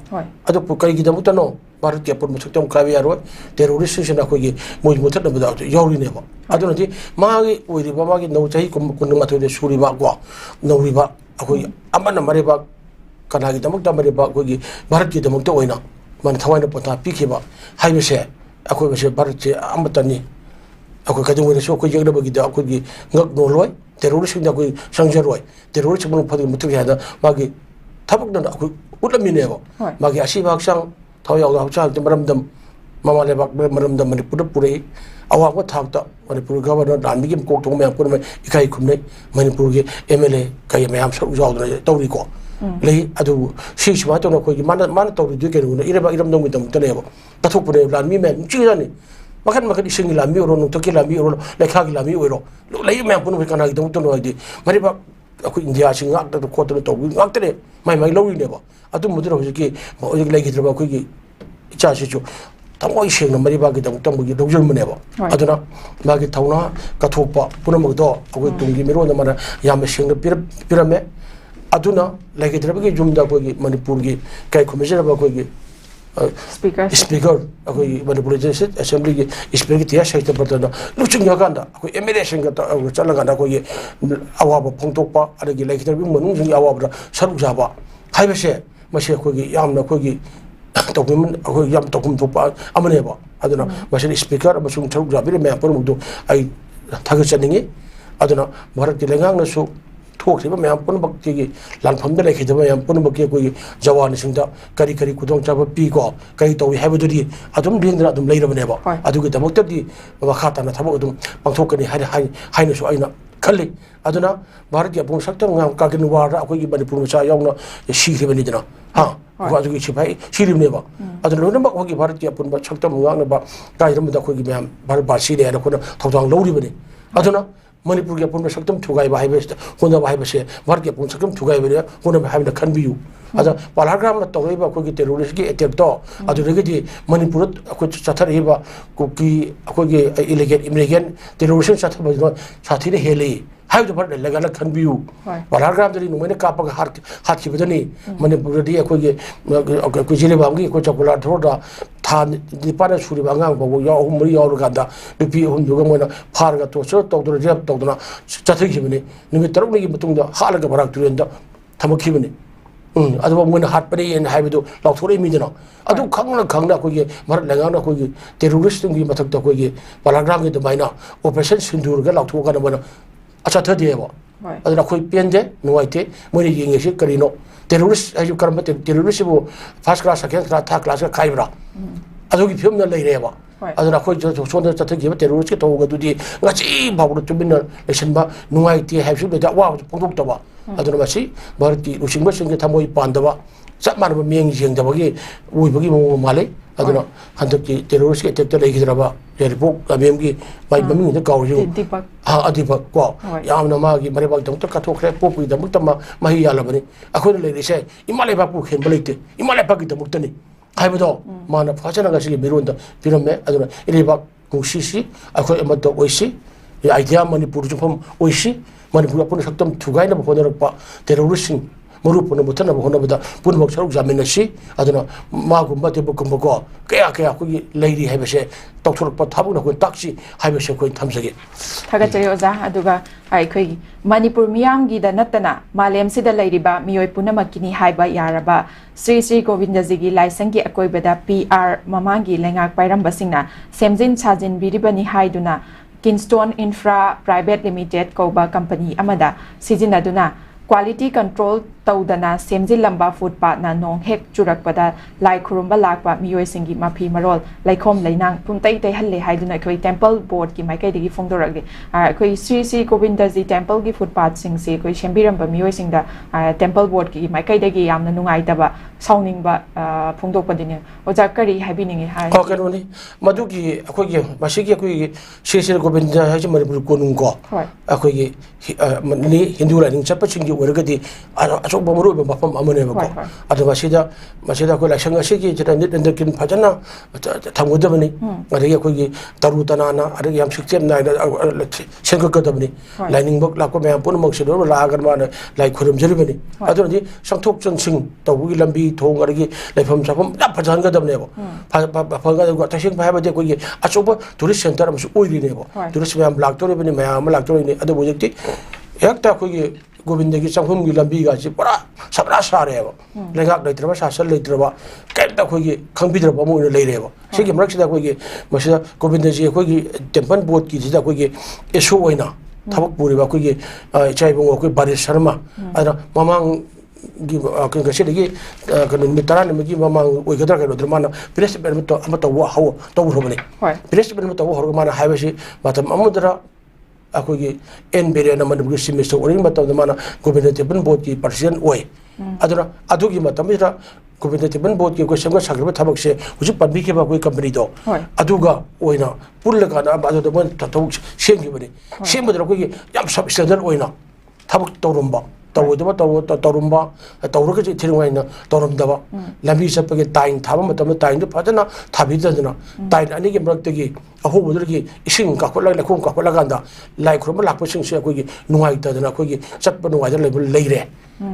ꯑꯗꯨꯕꯨ ꯀꯔꯤꯒꯤꯗꯃꯛꯇꯅꯣ ꯚꯥꯔꯠꯀꯤ ꯑꯄꯨꯟꯕ ꯁꯛꯇꯝ ꯀꯥꯏꯕ ꯌꯥꯔꯣꯏ ꯇꯦꯔꯣꯔꯤꯁꯁꯤꯡꯁꯤꯅ ꯑꯩꯈꯣꯏꯒꯤ ꯃꯣꯏ ꯃꯨꯊꯠꯅꯕꯗ ꯌꯥꯎꯔꯤꯅꯦꯕ ꯑꯗꯨꯅꯗꯤ ꯃꯥꯒꯤ ꯑꯣꯏꯔꯤꯕ ꯃꯥꯒꯤ ꯆꯍꯤ 22 ꯁꯨꯔꯤꯕ ꯀꯣ ꯅꯧꯔꯤꯕ ꯑꯩꯈꯣꯏꯒꯤ ꯑꯃꯅ ꯃꯔꯤꯕ ꯀꯅꯥꯒꯤꯗꯃꯛꯇ ꯃꯔꯤꯕ ꯑꯩꯈꯣꯏꯒꯤ ꯚꯥꯔꯠꯀꯤꯗꯃꯛꯇ ꯑꯣꯏꯅ ꯃꯥꯅ ꯊꯋꯥꯏꯅ ꯄꯣꯊꯥ ꯄꯤꯈꯤꯕ ꯍꯥꯏꯕꯁꯦ ꯑꯩꯈꯣꯏ ꯃꯁꯦ ꯚꯥꯔꯠꯁꯦ ꯑꯃꯠꯇꯅꯤ ꯑꯩꯈꯣꯏ ꯀꯩꯗꯧꯉꯩꯗꯁꯨ ꯑꯩꯈꯣꯏ ꯌꯦꯛꯅꯕꯒꯤꯗ ꯑꯩꯈꯣꯏꯒꯤ ꯉꯛ ꯅꯣꯜꯂꯣꯏ ꯇꯦꯔꯣꯔꯤꯁꯁꯤꯡꯗ ꯑꯩꯈꯣꯏ ꯁꯪꯖꯔꯣꯏ ꯇꯦꯔꯣꯔꯤꯁ ꯃꯅꯨꯡ ꯐꯗꯨꯒꯤ ꯃꯇꯨꯡ ꯍꯥꯏꯅ ꯃꯥꯒꯤ ꯊꯕꯛꯅ ꯑꯩꯈꯣꯏ ꯎꯠꯂꯝꯃꯤꯅꯦꯕ ꯃꯥꯒꯤ ꯑꯁꯤꯕ ꯍꯛꯆꯥꯡ ꯊꯋꯥꯏ ꯌꯥꯎꯕ ꯍꯛꯆꯥꯡꯒꯤ ꯃꯔꯝꯗ ꯃꯃꯥ ꯂꯩꯕꯥꯛ ꯃꯔꯝꯗ ꯃꯅꯤꯄꯨꯔꯗ ꯄꯨꯔꯛꯏ ꯑꯋꯥꯡꯕ ꯊꯥꯛꯇ ꯃꯅꯤꯄꯨꯔ ꯒꯚꯔꯅꯔ ꯂꯥꯟꯃꯤꯒꯤ ꯃꯀꯣꯛ ꯊꯣꯡꯕ ꯃꯌꯥꯝ ꯄꯨꯝꯅꯃꯛ ꯏꯀꯥꯏ ꯈꯨꯝꯅꯩ ꯃꯅꯤꯄꯨꯔꯒꯤ MLA ꯀꯩ ꯃꯌꯥꯝ ꯁꯔꯨꯛ ꯌꯥꯎꯗꯅ ꯇꯧꯔꯤꯀꯣ ꯂꯩ ꯑꯗꯨꯕꯨ ꯁꯤ ꯁꯨꯃꯥꯏꯅ ꯇꯧꯅ ꯑꯩꯈꯣꯏꯒꯤ ꯃꯥꯅ ꯇꯧꯔꯤꯗꯨ ꯀꯩꯅꯣꯅ ꯏꯔꯝꯕ ꯏꯔꯝꯗꯝꯒꯤꯗꯃꯛꯇꯅꯦꯕ ꯀꯠꯊꯣꯛꯄꯅꯦ ꯂꯥꯟꯃꯤ ꯃꯌꯥꯝ ꯅꯨꯡꯁꯤꯖꯥꯅꯤ ꯃꯈꯟ ꯃꯈꯟ ꯏꯁꯤꯡꯒꯤ ꯂꯥꯟꯃꯤ ꯑꯣꯏꯔꯣ ꯅꯨꯡꯊꯛꯀꯤ ꯂꯥꯟꯃꯤ ꯑꯣꯏꯔꯣ ꯂꯩꯈꯥꯒꯤ ꯂꯥꯟꯃꯤ ꯑꯣꯏꯔꯣ ꯂꯩ ꯃꯌꯥꯝ ꯄꯨꯝꯅꯃꯛ ꯀꯅꯥꯒꯤꯗꯃꯛꯇꯅꯣ ꯍꯥꯏꯗꯤ ꯃꯔꯤꯕ ꯑꯩꯈꯣꯏ ꯏꯟꯗꯤꯌꯥꯁꯤ ꯉꯥꯛꯇꯅ ꯈꯣꯠꯇꯅ ꯇꯧꯕ ꯉꯥꯛꯇꯅꯦ ꯃꯥꯏ ꯂꯧꯔꯤꯅꯦꯕ ꯑꯗꯨꯝꯕꯗꯨꯅ ꯍꯧꯖꯤꯛ ꯂꯩꯈꯤꯗ꯭ꯔꯕ ꯑꯩꯈꯣꯏꯒꯤ ꯏꯆꯥꯁꯤꯁꯨ ꯊꯃꯣꯏ ꯁꯦꯡꯅ ꯃꯔꯤꯕꯥꯒꯤꯗꯃꯛꯇ ꯃꯣꯏꯒꯤ ꯂꯧꯖꯔꯝꯕꯅꯦꯕ ꯑꯗꯨꯅ ꯃꯥꯒꯤ ꯊꯧꯅꯥ ꯀꯠꯊꯣꯛꯄ ꯄꯨꯝꯅꯃꯛꯇꯣ ꯑꯩꯈꯣꯏ ꯇꯨꯡꯒꯤ ꯃꯤꯔꯣꯟꯗ ꯃꯥꯅ ꯌꯥꯝꯅ ꯁꯦꯡꯅ ꯄꯤꯔꯝꯃꯦ ꯑꯗꯨꯅ ꯂꯩꯈꯤꯗ꯭ꯔꯕꯒꯤ ꯌꯨꯝꯗ ꯑꯩꯈꯣꯏꯒꯤ ꯃꯅꯤꯄꯨꯔꯒꯤ ꯀꯩ ꯈꯨꯝꯖꯔꯕ ꯑꯩꯈꯣꯏꯒꯤ ꯁ꯭ꯄꯤꯀꯔ ꯑꯩꯈꯣꯏꯒꯤ ꯃꯅꯤꯄꯨꯔ ꯂꯦꯖꯤꯁꯂꯦꯇꯤꯚ ꯑꯦꯁꯦꯝꯕ꯭ꯂꯤꯒꯤ ꯁ꯭ꯄꯤꯀꯔꯒꯤ ꯇꯤꯌꯥ ꯁꯩꯇꯄꯇꯅ ꯂꯨꯆꯤꯡꯉꯀꯥꯟꯗ ꯑꯩꯈꯣꯏ MLAꯁꯤꯡꯒ ꯆꯠꯂꯀꯥꯟꯗ ꯑꯩꯈꯣꯏꯒꯤ ꯑꯋꯥꯕ ꯐꯣꯡꯗꯣꯛꯄ ꯑꯗꯒꯤ ꯂꯩꯈꯤꯗ꯭ꯔꯕ ꯏꯃꯨꯡ ꯃꯅꯨꯡꯁꯤꯡꯒꯤ ꯑꯋꯥꯕꯗ ꯁꯔꯨꯛ ꯌꯥꯕ ꯍꯥꯏꯕꯁꯦ ꯃꯁꯤ ꯑꯩꯈꯣꯏꯒꯤ ꯌꯥꯝꯅ ꯑꯩꯈꯣꯏꯒꯤ ꯑꯩꯈꯣꯏ ꯌꯥꯝ ꯇꯧꯐꯝ ꯊꯣꯛꯄ ꯑꯃꯅꯦꯕ ꯑꯗꯨꯅ ꯃꯁꯤꯗ ꯁ꯭ꯄꯤꯀꯔ ꯑꯃꯁꯨꯡ ꯁꯔꯨꯛ ꯌꯥꯕꯤꯔꯤꯕ ꯃꯌꯥꯝ ꯄꯨꯝꯅꯃꯛꯇꯨ ꯑꯩ ꯊꯥꯒꯠꯆꯅꯤꯡꯉꯤ ꯑꯗꯨꯅ ꯚꯥꯔꯠꯀꯤ ꯂꯩꯉꯥꯛꯅꯁꯨ ꯊꯣꯛꯈꯤꯕ ꯃꯌꯥꯝ ꯄꯨꯝꯅꯃꯛꯀꯤ ꯂꯥꯟꯐꯝꯗ ꯂꯩꯈꯤꯗꯕ ꯃꯌꯥꯝ ꯄꯨꯝꯅꯃꯛꯀꯤ ꯑꯩꯈꯣꯏꯒꯤ ꯖꯋꯥꯟꯁꯤꯡꯗ ꯀꯔꯤ ꯈꯨꯗꯣꯡꯆꯥꯕ ꯄꯤꯀꯣ ꯀꯔꯤ ꯇꯧꯏ ꯍꯥꯏꯕꯗꯨꯗꯤ ꯑꯗꯨꯝ ꯂꯦꯡꯗꯅ ꯑꯗꯨꯝ ꯂꯩꯔꯕꯅꯦꯕ ꯑꯗꯨꯒꯤꯗꯃꯛꯇꯗꯤ ꯃꯈꯥ ꯇꯥꯅ ꯊꯕꯛ ꯑꯗꯨꯝ ꯄꯥꯡꯊꯣꯛꯀꯅꯤ ꯍꯥꯏꯅꯁꯨ ꯑꯩꯅ ꯈꯜꯂꯤ ꯑꯗꯨꯅ ꯚꯥꯔꯠꯀꯤ ꯑꯄꯨꯟꯕ ꯁꯛꯇꯝ ꯀꯥꯔꯒꯤꯜ ꯋꯥꯔꯗ ꯑꯩꯈꯣꯏꯒꯤ ꯃꯅꯤꯄꯨꯔ ꯃꯆꯥ ꯌꯥꯎꯅ ꯁꯤꯈꯤꯕꯅꯤꯗꯅ ꯑꯗꯨꯒꯤ ꯁꯤꯐꯥꯏ ꯁꯤꯔꯤꯕꯅꯦꯕ ꯑꯗꯨꯅ ꯂꯣꯏꯅꯃꯛ ꯑꯩꯈꯣꯏꯒꯤ ꯚꯥꯔꯠꯀꯤ ꯑꯄꯨꯟꯕ ꯁꯛꯇꯝ ꯉꯥꯛꯅꯕ ꯀꯥꯏꯔꯝꯕꯗ ꯑꯩꯈꯣꯏꯒꯤ ꯃꯌꯥꯝ ꯚꯥꯔꯠ ꯁꯤꯔꯦ ꯍꯥꯏꯅ ꯑꯩꯈꯣꯏꯅ ꯊꯧꯗꯥꯡ ꯂꯧꯔꯤꯕꯅꯤ ꯑꯗꯨꯅ ꯃꯅꯤꯄꯨꯔꯒꯤ ꯑꯄꯨꯟꯕ ꯁꯛꯇꯝ ꯊꯨꯒꯥꯏꯕ ꯍꯥꯏꯕꯁꯤꯗ ꯍꯣꯠꯅꯕ ꯍꯥꯏꯕꯁꯦ ꯚꯥꯔꯠꯀꯤ ꯑꯄꯨꯟꯕ ꯁꯛꯇꯝ ꯊꯨꯒꯥꯏꯕꯅ ꯍꯣꯠꯅꯕ ꯍꯥꯏꯕꯅ ꯈꯟꯕꯤꯌꯨ ꯑꯗ ꯄꯥꯜꯍꯥꯒ꯭ꯔꯥꯝꯅ ꯇꯧꯔꯛꯏꯕ ꯑꯩꯈꯣꯏꯒꯤ ꯇꯦꯔꯣꯔꯤꯁꯀꯤ ꯑꯦꯇꯦꯛꯇꯣ ꯑꯗꯨꯗꯒꯤꯗꯤ ꯃꯅꯤꯄꯨꯔꯗ ꯑꯩꯈꯣꯏ ꯆꯠꯊꯔꯛꯏꯕ ꯀꯨꯀꯤ ꯑꯩꯈꯣꯏꯒꯤ ꯏꯂꯤꯒꯦꯟ ꯇꯦꯔꯣꯔꯤꯁꯟ ꯆꯠꯊꯕꯗꯨꯅ ꯁꯥꯊꯤꯅ ꯍꯦꯜꯂꯤ ꯍꯥꯏꯕꯗꯨ ꯚꯥꯔꯠꯅ ꯂꯩꯉꯥꯛꯅ ꯈꯟꯕꯤꯌꯨ ꯄꯥꯜꯍꯥꯒ꯭ꯔꯥꯝꯗꯗꯤ ꯅꯣꯡꯃꯩꯅ ꯀꯥꯞꯄꯒ ꯍꯥꯠꯈꯤꯕꯗꯅꯤ ꯃꯅꯤꯄꯨꯔꯗꯗꯤ ꯑꯩꯈꯣꯏ ꯖꯤꯂꯤꯕꯥꯝꯒꯤ ꯑꯩꯈꯣꯏ ꯆꯥꯎꯈꯠꯂꯥ ꯊꯣꯔꯗ ꯊꯥ 9 सूरीब आगाम फाव 3 यावरकादा नुपी 3 दुगा मोना फारगा टोर्चर तौदुना रेप तौदुना चथखिबने निमित 3 निगी मतुंगदा हालगा बराक तुरेंदा थमखिबने अदुबा मोना हाटपने एन हाइबदो लाउथोरे मिदना अदु खंगना कोगी भारत लगाना कोगी टेररिस्ट की मथकता कोगी पलाग्राम के दमाइना ऑपरेशन सिंदूरगा लाउथोगा नबना अच्छा थदेबा अदुना कोई पेंदे नुवाइते मोनि येंगेसि करिनो टेररिस्ट आयु करम टेररिस्ट बो first class second class third class का खाइब्रा अदुगी फिल्म लेरेबा अदुना कोई सोंद चथगिबा टेररिस्ट के तौगदुदी ngasi बाबुद तुबिना लेसनबा नुवाइते हाइबसु लेदा वा पोंदोक्तबा अदुना मसी भारती उसिंगबा सिंगे थमोइ पांदबा सब मानबा मेंग जेंगदबगी ओइबगी मो माले अदुना हंदकी टेररिस्ट के अटैक लेगिद्रबा रिपोर्ट अबेमगी बाइ ममिंग द काउजु हा अधिपक को यामना मागी मरेबाग दमत कथोखरे पोपुइ दमतमा महि यालबनी अखोन लेरिसे इमाले बापु खेनबा लेते इमाले बागी दमतनी हाइबदो माना फाचना गसी मिरोंद पिरमे अदुना इलेबाग कुसिसी अखो एमतो ओइसी आइडिया मणिपुर जुफम ओइसी मणिपुर अपन सक्तम थुगाइना होनरपा टेररिस्ट मरुपुन मुथना होनबदा पुनमक सरुक जामिनसी अदुना मागुम्बा तेबुकुम्बको कया कया कोगी लेरी हाइबसे तौथरपा थाबुना को ताक्सी हाइबसे कोइ थमजगे थागचै ओजा अदुगा आइखै मणिपुर मियामगी द नतना मालेम सिदा लेरिबा मियोय पुनमकिनी हाइबा यारबा श्री श्री गोविंदजीगी लाइसंगी अकोइबदा PR ममांगी लेंगाक पाइरमबसिंगना सेमजिन साजिन बिरिबनी हाइदुना किंगस्टोन इंफ्रा प्राइवेट लिमिटेड कोबा कंपनी अमदा सिजिनादुना क्वालिटी कंट्रोल तौदना सेमजिलंबा फुटपाथना नोंग हेक चुरकपदा लाई खुरुंबा लाकपा मियोइसिंगी माफी मरोल लाइखोम लाइनांग पुंतै तै हल्ले हाइदुना अखोई टेंपल बोर्ड की माइकैदगी फोंदोरगले अखोई श्री श्री गोविंदजी टेंपल की फुटपाथ सिंग से अखोई सेमबिरंबा मियोइसिंगदा टेंपल बोर्ड की माइकैदगी यामना नुंगाइतबा साउनिंगबा फोंदोकपदिने ओजा करी हाइबिनिंगे हाय कनोनी मदुगी अखोई मसिगी अखोई श्री श्री गोविंद हाइज मणिपुर कोनुंगो अखोई नि हिंदू लाइनिंग चपचिंगी ओरगदी अचोब मरुब मफम अमनेबको अदु मसिदा को लाइसंग असिगी जता निट अंदकिन फजना थंगोदबनी अदगी अखोई तरु तनाना अदगी याम सिक्चेम नाय सेंगकदबनी लाइनिंग बक लाको मयाम पुनमक सिदो लागर मान लाई खुरम जरिबनी अदुदी संथोक चनसिंग तौगी लंबी थोंग अदगी लाइफम सफम ला फजनगदबनेबो फंगदगो तसिंग फायबदे कोई अचोब टूरिस्ट सेंटर अमसु ओइरिनेबो टूरिस्ट मयाम लाक्तोरिबनी मयाम लाक्तोरिने अदु बुजक्ति एकता कोई गोविंद की चंफम की लंबी गाची पूरा सबना सारेब लेंगाक लेत्रबा सासल लेत्रबा कैंता कोई खंबिद्रब अमु लेरेब सिगी मरक्सिदा कोई मसिदा गोविंद जी कोई टेंपल बोर्ड की जिदा कोई एसो ओइना थबक पुरिबा कोई चाइबंग कोई बारिश शर्मा अदा ममांग गी कसिदगी कनो मितरा नमगी ममांग ओइगदर कनो दरमाना प्रेसिडेंट मत अमत वा हाव तौरबने प्रेसिडेंट मत वा हरमाना हाइबसी मतम अमुदरा अखोगी एन बेरियन मनपुर सिमिस्टर ओरिंग मतम माना गोविंद टेंपल बोर्ड की पर्सन ओय अदुना अदुगी मतमिरा गोविंद टेंपल बोर्ड की क्वेश्चन का सागरब थबक से हुजु पबी के बा कोई कंपनी दो अदुगा ओइना पुल्लगा ना अदु मन तथौ सेंगिबनी सेंबदर कोई याम सब स्टैंडर्ड ओइना थबक तौरंबा तौदबा तौरंबा तौरग जे थिरवाइना तौरमदबा लंबी चपगे टाइम थाबा मतम टाइम दो फजना थाबिदना टाइम अनी के मरक्तगी अहोबदरगी इसिंग काखोला लखोम काखोला गांदा लाई खुरम लाखपसिंग से कोई नुवाइतदना कोई चटप नुवाइदर लेबल लेरे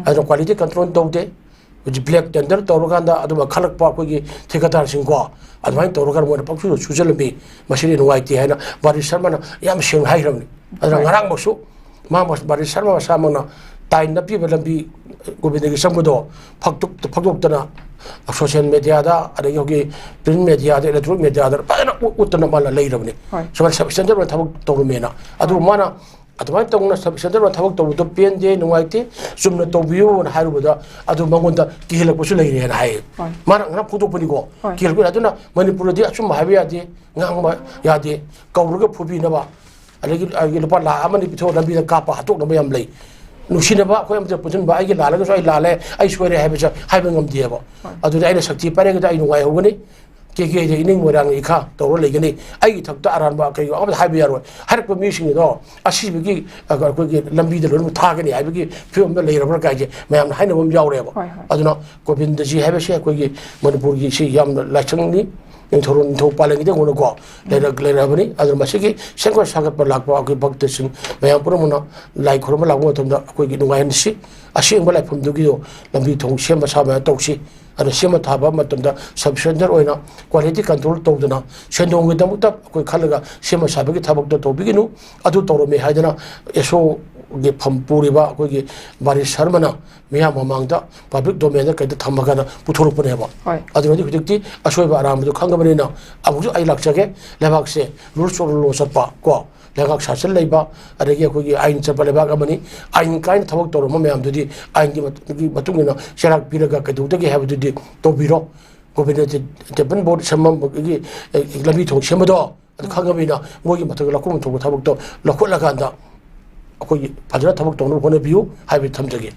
अदो क्वालिटी कंट्रोल तौदे ब्लैक टेंडर तौरगांदा अदुमा खलकपा कोई ठेकेदार सिंगो अदमाइन तौरगार मोन पक्सु सुजलबी मसिरि नुवाइति हैना बारि शर्माना याम सिंग हाइरमनी अदरा ngarang मसु मा बारि शर्मा सामना टाइम नपी लंबी गोविंद की संबदो फक्तोक्तना सोशल मीडिया अगे प्रिंट मीडिया इलेक्ट्रॉनिक मीडिया फजना उत्तना माना लेरबनी सब सब सेंटर थबक तौरमेना अदु माना अदमाय तौना सब सेंटर थबक तौदो पेनजे नुवाइते चुमना तौबियो हारुबदा अदु मंगोंदा किहलकपसु लेरेना हाय माना ngana फोटोपनिको किहलको अदुना मणिपुरदि असुम हाबे यादे ngang यादे कौरगा फुबिनबा अदगी लुपा ला अमनि पिथो लंबी कापा हतोक नबा याम लई नुसिनबा अखोय अमते पुजनबा आइगे लालगसो आइ लाले आइ सोरे हाइबसा हाइबं ngमदियबो अदु आइना शक्ति पारेगदा आइ नुवाय होगनी के जे इनिंग मोरांग इखा तौर लेगनी आइ थक्ता अरानबा कई अब हाइबे यारो हरक मिसिंग दो असिबगी अखोय लंबी दे लोन थागनी हाइबगी फिल्म द लेरबर काजे मयाम हाइनबम यावरेबो अदुना गोविंद जी हाइबसे अखोय मणिपुर की सि याम लाचंगनी इंथोरन इंथो पालेंगे दे गोनो लेरबनी अदर मसिगी सेंको सागत पर लाकपा अखोय भक्त सिंह मयाम पुरमुना लाई खुरम लागो तमदा अखोय नुगायनसी असेंबा लाइफम दुगियो लंबी थोंग सेम सामा तौसी अदर सेम थाबा मतमदा सब सेंटर ओइना क्वालिटी कंट्रोल तौदना सेंदोंग दमुता अखोय खलगा सेम साबगी थाबक तौबिगिनु अदु तौरमे हायदना एसो गे फमपुरिबा अखोय बारि शर्मना मिया ममांगदा पब्लिक डोमेन कद थमगना पुथोरपनेबा अदुनदि हुजिक्ति असोयबा आरामदु खंगबनेना अमुजु आई लाक्चगे लेबाक से रूल सोलो सपा को लेबाक सासल लेबा अदगी अखोय आइन चपा लेबाक अमनी आइन काइन थबक तौरम मयामदुदि आइन की मतुंगना सेराक पिरगा कदुदगी हाबदुदि तोबिरो गोविंद टेंपल बोर्ड समम की लंबी थों सेमदो खंगबेना मोगी मथग लखुम थों थबक तो लखोलगांदा अखोय फजरा थबक तौनो होनबियु हाइबे थमजगे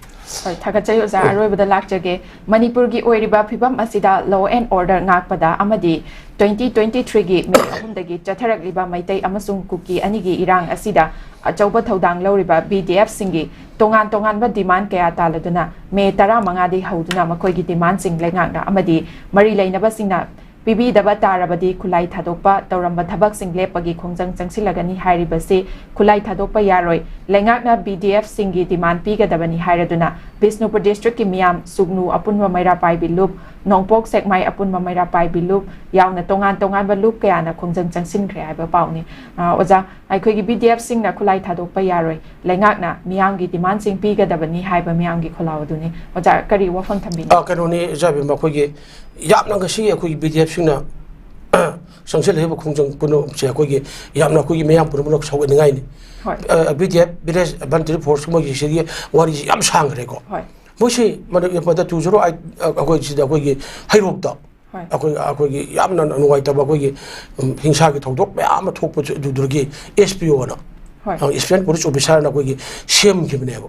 थागतचै ओजा अरोइबदा लाक्चगे मणिपुर की ओइरिबा फिबम असिदा लॉ एंड ऑर्डर नाकपदा अमदी 2023 गी मे अहुमदगी चथरकलिबा मैतै अमसुंग कुकी अनिगी इरांग असिदा अचौबा थौदांग लौरिबा बीडीएफ सिंगी तोंगान तोंगानबा डिमांड कया तालदुना मे 15 दि हौदुना मखोयगी डिमांड सिंग लेंगांगना अमदी मरि लैनबा सिंगना पीबीदबा तारबदी खुलाई थादोकपा तौरंबा थबक सिंग लेपगी खोंजंग चंगसिलगनी हाइरिबसे खुलाई थादोकपा यारोय लेंगाकना बीडीएफ सिंगी डिमांड पीगदबनी हाइरदुना बिष्णुपुर डिस्ट्रिक्ट की मियाम सुगनु अपुनवा मैरा पाइबी लूप नोंपोक सेकमाई अपुनवा मैरा पाइबी लूप यावना तोंगान तोंगानबा लूप कयाना खोंजंग चंगसिनख्रे हाइबा पाउनी ओजा आइखोगी बीडीएफ सिंगना खुलाई थादोकपा यारोय लेंगाकना मियामगी डिमांड सिंग पीगदबनी हाइबा मियामगी खोलावदुनी ओजा करी वफन थंबिनी कनोनी जाबि मखोगी यामना गसी अखोगी बीडीएफ सिंगना संसद हेब खोंजंग पुनो से अखोगी यामना अखोगी मियाम पुरमुलक सौगनिगाइनी बीडीएफ विलेज एडवांटेज फोर्स मोगी सिगी वारी याम सांगरेको 뭐시 만약 예pada 208 ꯑꯩꯈꯣꯏ ꯁꯤꯗ ꯑꯩꯈꯣꯏꯒꯤ ꯍꯩꯔꯣꯛꯇ ꯑꯩꯈꯣꯏꯒꯤ ꯌꯥꯝꯅ ꯅꯨꯡꯉꯥꯏꯇꯕ ꯑꯩꯈꯣꯏꯒꯤ ꯍꯤꯡꯁꯥꯒꯤ ꯊꯧꯗꯣꯛ ꯃꯌꯥꯝ ꯑꯃ ꯊꯣꯛꯄ ꯑꯗꯨꯗꯨꯒꯤ SPOꯅ ꯏꯁꯄꯦꯁꯤꯌꯦꯜ ꯄꯨꯂꯤꯁ ꯑꯣꯐꯤꯁꯥꯔꯅ ꯑꯩꯈꯣꯏꯒꯤ ꯁꯦꯝꯈꯤꯕꯅꯦꯕ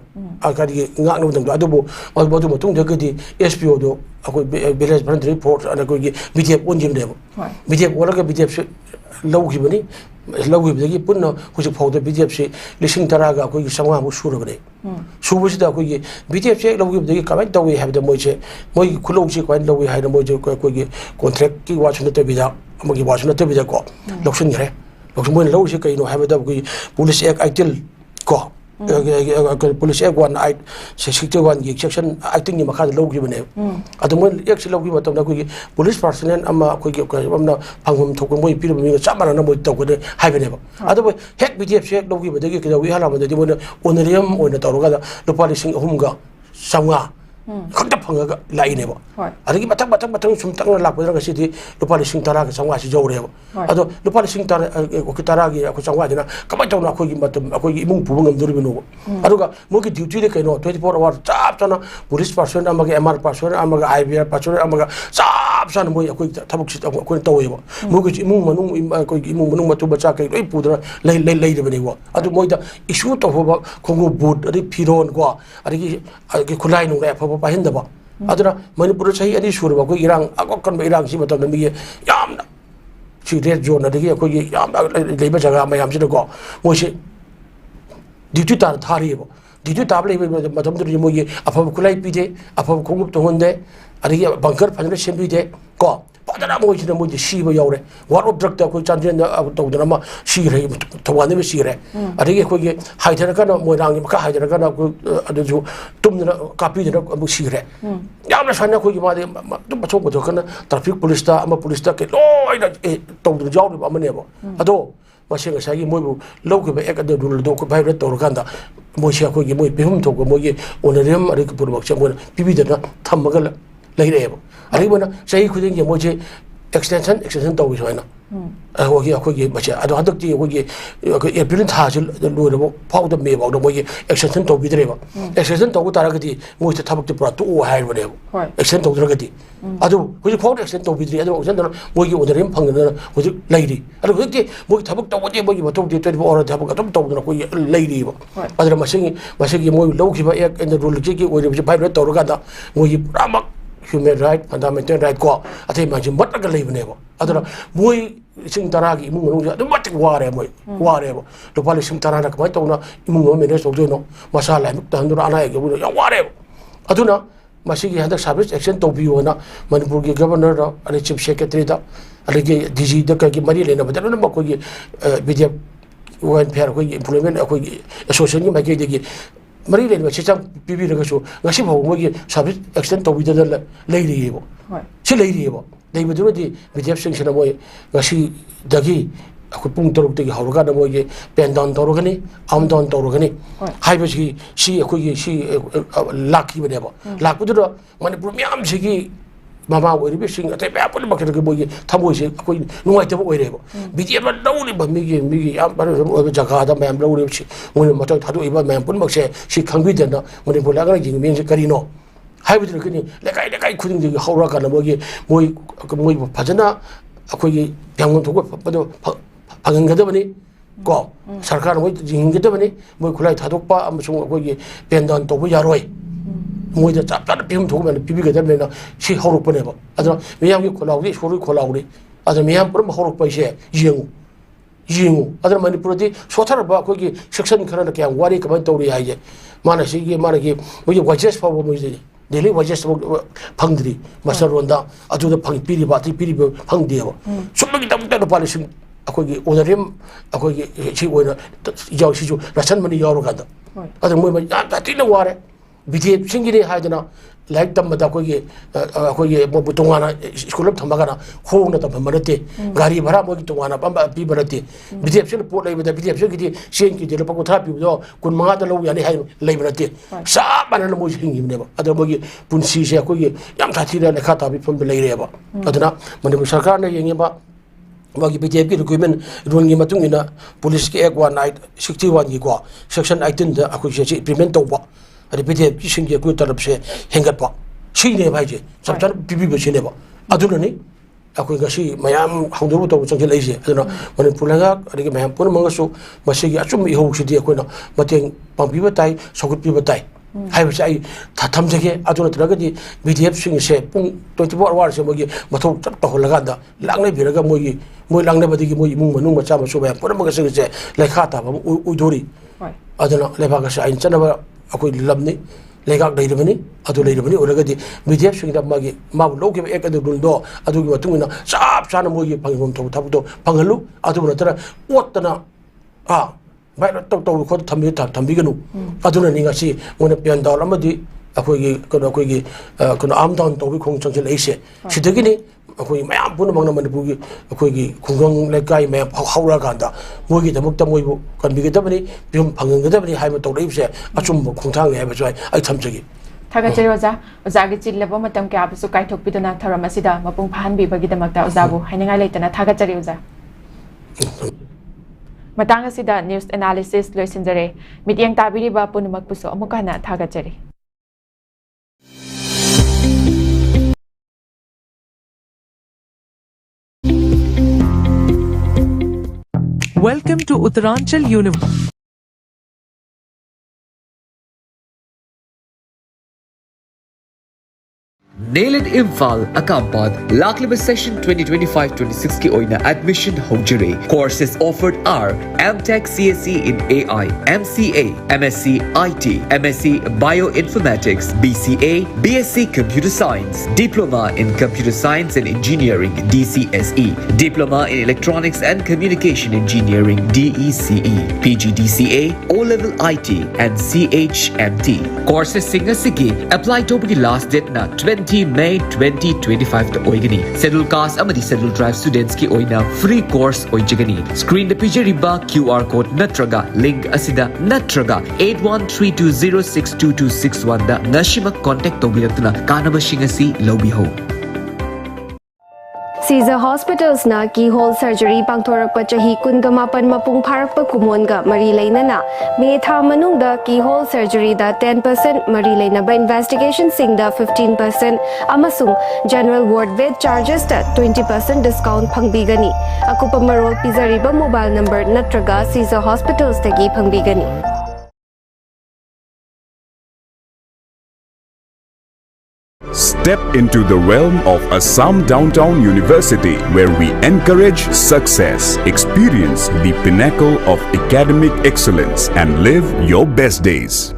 ꯀꯔꯤꯒꯤ ꯉꯥꯛꯅꯕ ꯃꯇꯝꯗ ꯑꯗꯨꯕꯨ ꯃꯗꯨ ꯃꯇꯨꯡꯗꯒꯤꯗꯤ SPOꯗꯣ ꯑꯩꯈꯣꯏ ꯚꯤꯂꯦꯖ ꯚꯣꯂꯨꯟꯇꯔꯤ ꯐꯣꯔꯁ ꯑꯅ ꯑꯩꯈꯣꯏꯒꯤ BDF ꯑꯣꯟꯈꯤꯕꯅꯦꯕ BDF ꯑꯣꯜꯂꯒ BDFꯁꯤ ꯂꯧꯈꯤꯕꯅꯤ ꯂꯧꯈꯤꯕꯗꯒꯤ ꯄꯨꯟꯅ ꯍꯧꯖꯤꯛ ꯐꯥꯎꯗ BDFꯁꯤ 10,000ꯒ ꯑꯩꯈꯣꯏꯒꯤ 900ꯃꯨꯛ ꯁꯨꯔꯕꯅꯦ ꯁꯨꯕꯁꯤꯗ ꯑꯩꯈꯣꯏꯒꯤ BDFꯁꯤ ꯂꯧꯈꯤꯕꯗꯒꯤ ꯀꯃꯥꯏꯅ ꯇꯧꯏ ꯍꯥꯏꯕꯗ ꯃꯣꯏꯁꯦ ꯃꯣꯏꯒꯤ ꯈꯨꯠꯂꯧꯁꯤ ꯀꯃꯥꯏꯅ ꯂꯧꯏ ꯍꯥꯏꯅ ꯃꯣꯏꯁꯦ ꯑꯩꯈꯣꯏꯒꯤ ꯀꯣꯟꯇ꯭ꯔꯦꯛꯀꯤ ꯋꯥꯁꯨ ꯅꯠꯇꯕꯤꯗ ꯑꯃꯒꯤ ꯋꯥꯁꯨ ꯅꯠꯇꯕꯤꯗꯀꯣ ꯂꯧꯁꯤꯟꯈ꯭ꯔꯦ ꯃꯣꯏꯅ ꯂꯧꯔꯤꯁꯤ ꯀꯩꯅꯣ ꯍꯥꯏꯕꯗ ꯑꯩꯈꯣꯏꯒꯤ ꯄꯨꯂꯤꯁ ꯑꯦꯛ 18 ꯀꯣ ꯄꯨꯂꯤꯁ ꯑꯦꯛ 1/61ꯒꯤ ꯁꯦꯛꯁꯟ 18ꯒꯤ ꯃꯈꯥꯗ ꯂꯧꯈꯤꯕꯅꯦꯕ ꯑꯗꯨ ꯃꯣꯏꯅ ꯑꯦꯛꯁꯤ ꯂꯧꯈꯤꯕ ꯃꯇꯝꯗ ꯑꯩꯈꯣꯏꯒꯤ ꯄꯨꯂꯤꯁ ꯄꯥꯔꯁꯣꯅꯦꯜ ꯑꯃ ꯑꯩꯈꯣꯏꯒꯤ ꯑꯃꯅ ꯐꯪꯐꯝ ꯊꯣꯛꯄ ꯃꯣꯏ ꯄꯤꯔꯤꯕ ꯃꯤꯒ ꯆꯞ ꯃꯥꯟꯅꯅ ꯃꯣꯏ ꯇꯧꯒꯅꯤ ꯍꯥꯏꯕꯅꯦꯕ ꯑꯗꯨꯕꯨ ꯍꯦꯛ BDFꯁꯤ ꯍꯦꯛ ꯂꯧꯈꯤꯕꯗꯒꯤ ꯀꯩꯗꯧꯏ ꯍꯥꯏꯔꯕꯗꯗꯤ ꯃꯣꯏꯅ ꯑꯣꯅꯔꯤꯌꯝ ꯑꯣꯏꯅ ꯇꯧꯔꯒ ꯂꯨꯄꯥ 3,500 ꯈꯛꯇ ꯐꯪꯉꯒ ꯂꯥꯛꯏꯅꯦꯕ ꯑꯗꯒꯤ ꯃꯊꯪ ꯁꯨꯝ ꯇꯛꯅ ꯂꯥꯛꯄꯗ ꯉꯁꯤꯗꯤ ꯂꯨꯄꯥ 10,10,900ꯁꯤ ꯌꯧꯔꯦꯕ ꯑꯗꯣ ꯂꯨꯄꯥ 10,10,900ꯒꯤ ꯑꯩꯈꯣꯏ 900ꯁꯤꯅ ꯀꯃꯥꯏꯅ ꯇꯧꯅ ꯑꯩꯈꯣꯏꯒꯤ ꯃꯇꯝ ꯑꯩꯈꯣꯏꯒꯤ ꯏꯃꯨꯡ ꯄꯨꯕ ꯉꯝꯗꯣꯔꯤꯕꯅꯣꯕ ꯑꯗꯨꯒ ꯃꯣꯏꯒꯤ ꯗ꯭ꯌꯨꯇꯤꯗ ꯀꯩꯅꯣ 24 ꯑꯋꯥꯔ ꯆꯞ ꯆꯥꯅ ꯄꯨꯂꯤꯁ ꯄꯥꯔꯁꯣꯅꯦꯜ ꯑꯃꯒ MR ꯄꯥꯔꯁꯣꯅꯦꯜ ꯑꯃꯒ IBR ꯄꯥꯔꯁꯣꯅꯦल ꯑꯃꯒ ꯆꯞ ꯆꯥꯅ ꯃꯣꯏ ꯑꯩꯈꯣꯏ ꯊꯕꯛꯁꯤ ꯑꯩꯈꯣꯏꯅ ꯇꯧꯋꯦꯕ ꯃꯣꯏꯒꯤ ꯏꯃꯨꯡ ꯃꯅꯨꯡ ꯑꯩꯈꯣꯏꯒꯤ ꯏꯃꯨꯡ ꯃꯅꯨꯡ ꯃꯇꯨ ꯃꯆꯥ ꯀꯩ ꯂꯣꯏ ꯄꯨꯗꯅ ꯂꯩꯔꯕꯅꯦꯕ ꯑꯗꯨ ꯃꯣꯏꯗ ꯏꯁꯨ ꯇꯧꯕ ꯈꯣꯡꯎꯞ ꯕꯨꯠ ꯑꯗꯒꯤ ꯐꯤꯔꯣꯟ ꯀꯣ ꯑꯗꯒꯤ ꯈꯨꯠꯂꯥꯏ ꯅꯨꯡꯂꯥꯏ ꯑꯐꯕ ꯄꯥꯏꯍꯟꯗꯕ ꯑꯗꯨꯅ ꯃꯅꯤꯄꯨꯔꯗ ꯆꯍꯤ 2 ꯁꯨꯔꯕ ꯑꯩꯈꯣꯏ ꯏꯔꯥꯡ ꯑꯀꯟꯕ ꯏꯔꯥꯡꯁꯤ ꯃꯇꯝꯗ ꯃꯤꯒꯤ ꯌꯥꯝꯅ ꯁꯤ ꯔꯦꯗ ꯖꯣꯟ ꯑꯗꯒꯤ ꯑꯩꯈꯣꯏꯒꯤ ꯌꯥꯝꯅ ꯂꯩꯕ ꯖꯒꯥ ꯃꯌꯥꯝꯁꯤꯗꯀꯣ ꯃꯣꯏꯁꯤ ड्यूटी तार थारीब ड्यूटी ताब ले मोई अफब खुलाई पीदे अफब खोंगुप तोहंदे अदगी बंकर फजने सेमबीदे को फजना मोइसिना मोइ सीब यावरे वार ऑफ ड्रग अखोई चांद्रेन तौदना सीरे थवाने में सीरे अदगी अखोई हाइदरकना मोइरांग मखा हाइदरकना अदजु तुमना कापीदना अमु सीरे यामना साना अखोई मादे तुम बचो बचोकना ट्रैफिक पुलिस के लोइना तौदना जावरिबा अमनेबो अदो मसे ngसाई मोइबु लौगिबा एक अद रूल दो को भाइब्रेट तौरकांदा मोइसे अखोई मोइ पिहुम थोक मोइ ओनरियम अरि पुरबक से मोइ पिबिदना थमगा लेरेबो अरि मोना सही खुदिंग मोइसे एक्सटेंशन तौबि सोइना अखोई अखोई मसे अदो हदक्ति अखोई एप्रिल थाज लोरबो फाउद मे बाउद मोइ एक्सटेंशन तौबिद्रेबो एक्सटेंशन तौबु तारगदि मोइसे थबक पुरा तो हाइरबनेबो एक्सटेंशन तौद्रगदि अदो हुजि फाउद एक्सटेंशन तौबिद्रि अदो ओजन मोइ ओनरियम फंगना हुजि लैरि अदो हुजि मोइ थबक तौबदि मोइ मतौदि 24 आवर थबक अदम तौदना कोइ लैरिबो अदो मसेगी मोइ लौखिबा एक इन रूल की ओइरबि भाइब्रेट तौरगादा मोइ पुरामक human right fundamental right ko athai ma jim batga leibnebo adara moi sing tara gi imung nong adu mat ware moi ware bo to pali sing tara na kamai tawna imung no manage tawdo no masala muk tandur ana ge bu ya ware aduna masigi hadak service action to bi wona manipur gi governor da ani chief secretary da ali ge DG da ka gi mari lena badana ma ko gi bdf wan fair ko gi employment ko gi association gi ma ge gi मरी लेने चेचांग पीबीरगसु ngasi भाव मोगी service extend तौबिदन लेरियेबो सि लेरियेबो लेबदुरदि बीजेप सिंगसना मोय ngasi दगी अखु पुंग तरुक तगी हौरगा न मोगी pen down तौरगनी आम down तौरगनी हाइबसि सि अखुगी सि लाखि बनेबो लाखबदुर मणिपुर म्याम सिगी मामा ओइरिबि सिंग अते बया पुल बखरगे मोगी थमोइसे अखोइ नुवाइतबो ओइरेबो बीजेप लौरिबा मिगी याम बार जगह दा मैम लौरिबसि मोय मथौ थादोइबा मैम पुल मक्से सि खंबिदना मणिपुर लागा जिंग मेंसे करिनो हाइबदुर कनि लेकाइ खुदिंग दि हौरा kana मोय फजना अखोइ यांगन थोको पदो फंगंगदबनि को सरकार मोय जिंगदबनि मोय खुलाई थादोकपा अमसुंग अखोइ पेंदान तोबो यारोय मोइदा चाप चाप पिम थोक मैंने पिबिगदबनेना सि हौरकपनेबो अदो मियामगी खोलाउदि सोरु खोलाउदि अदो मियाम पुरम हौरकपैसे येंगु अदो मणिपुरदि सोथरबा अखोइगी सेक्शन खरना क्या वारी कमन तौरि हाइजे मानसिगी मोइ वाइजेस फाव मोइजे डेली वाइजेस फंगद्रि मास्टर रोंदा अदुदा फंग पिरिबा फंगदेबो सुमगी तमता पालिसिंग अखोइगी ओनरिम अखोइगी सि ओइना यावसिजु रसन मनि यावरगादा अदो मोइ यातिना वारे बीजेप सिंगिने हाइदना लाइक तमदा अखोइगे तोंगाना स्कूल थमगना होंगना तमनते गाड़ी भाड़ा मोगी तोंगाना पीबरते बीजेप से पोट लेबदा बीजेप से गिदि सेन की देलो पको था पीबदो कुन मंगा द लो यानी हाइ लेबरते सा बानन मोइ हिंगिनेबा अदो मोगी पुनसी से अखोइगे याम थाथिरा लेखा ताबि फम लेरेबा अदना मणिपुर सरकार ने येंगेबा वागी बीजेप की रिक्रूटमेंट रूल की पुलिस के एक 1961 की को सेक्शन 18 दा अखोइ से इम्प्लीमेंट तौबा अरे PDF की सिंह कोई तरफ से हेंगत पा सीने भाई जे सब चल पीपी बसीने बा अदुननी अखोई गसी मयाम हौदो तो चंगे लेजे अदुना मणिपुर लगा अरे मयाम पुन मंगसु मसिगी अचुम इहो सिदि अखोइना मतेंग पांपीबा ताई सगुतपीबा ताई हाइबसे आई थमजगे अदुना तरगदि BDF सिंह से पुंग 24 आवर से मोगी मथौ चप तहलगा दा लांगने बिरगा मोगी मोय लांगने बदिगी मोय इमुंग मनु मचा मसु बया पुन मंगसु से लेखा ता उदोरी अदुना लेबागा से आइन चनबा अखोई लमनी लेगाक लेरबनी अदु लेरबनी ओरगदि BDF सिंह दा मागी मा लोगे एक अदु रुलदो अदुगी मतुंगना साप साना मोगी पंगम थौ थाबदो पंगलु अदु नतरा ओतना भाई तब तब खुद थम्बीगनु अदुना निगासी मोने पेंडाल अमदि अखोगी अखोगी आम डाउन तौबी खोंग चंचल ऐसे सिदगिनी अखोगी मयाम पुन मंगना मणिपुरगी अखोगी खुंगंग लेकाई मयाम हाउरा गांदा मोगी दमक्ता मोइबो कनबिगदबनी बिम फंगंगदबनी हाइम तौरैबसे अचुम खुंथांग हैबसो आई थमजगी थागचरी ओजा ओजागी चिल्लबो मतम के आपसु काइथोकपिदना थरम असिदा मपुंग फाहनबिबगिदमक्ता ओजाबु हाइनगाई लेतना थागचरी ओजा मतंग असिदा न्यूज़ एनालिसिस लोइसिनजरे मिटियंग ताबिरिबा पुनमकपुसु अमुकाना थागचरी Welcome to Uttaranchal University. Nail it Imphal Akampad Laklib Session 2025-26 की ओइना admission होजरे. Courses offered are MTech CSE in AI, MCA, MSc IT, MSc Bioinformatics, BCA, BSc Computer Science, Diploma in Computer Science and Engineering DCSE, Diploma in Electronics and Communication Engineering DECE, PGDCA, O-Level IT and CHMT. Courses singasigi apply to the last date na 20 May 2025 to oigani. Schedule caste amadi schedule drive students ki oina free course oijagani. Screen the pijariba QR code natraga link asida natraga 8132062261 da nashima contact tobiratna kanaba shingasi lobiho. Caesar Hospitals na keyhole surgery pangthorakpa chahi kungamapan mapung pharakpa kumonga mari leinana me tha manungda keyhole surgery da 10% mari leinaba investigation sing da 15% amasung general ward bed charges da 20% discount phangbigani akupa marol pizariba mobile number natraga Caesar Hospitals tagi phangbigani. Step into the realm of Assam Downtown University, where we encourage success, experience the pinnacle of academic excellence, and live your best days.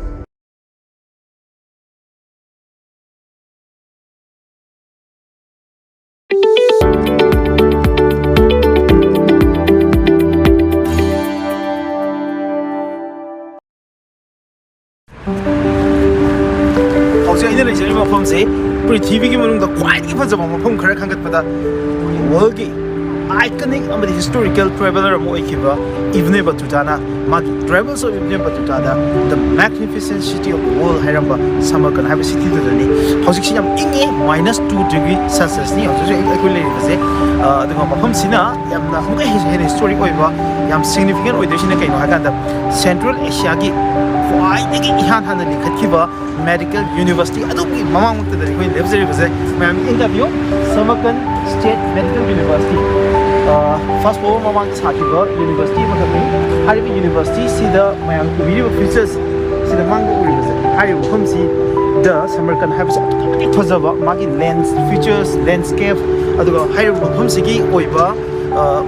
पृथ्वी की मनुंग the quite की फजब मफम खरा खंगतपदा world की iconic अमदी historical traveller अमो इखिबा इब्ने बतुताना मागी ट्रैवल्स ऑफ इब्ने बतुतादा the magnificent city of the world हायरंबा समरकन हाबे सिटी दनी हौजिक सियाम इंगे -2 डिग्री सेल्सियस नि हौजो एकुल लेबसे अदुगा मफम सिना यामना हुगे हेन हिस्टोरिक ओइबा याम सिग्निफिकेंट ओइदेसिना कइनो हाकांदा सेंट्रल एशिया की ख्वाइदगी इहान हाना लिखतखिबा मेडिकल यूनिवर्सिटी अदुगी ममांगतदा कोइ लेबजरिबसे ma'am interview Samarkand state medical university first floor ममांग साखिबा यूनिवर्सिटी मखमि हारिबि यूनिवर्सिटी सिदा मैम वीडियो फीचर्स सिदा मांग उरिबसे हारिबि खमसि द समरकन हाबस अटोमेटिक फजबा मागी लेंस फीचर्स लैंडस्केप अदुगा हारिबि खमसिगी ओइबा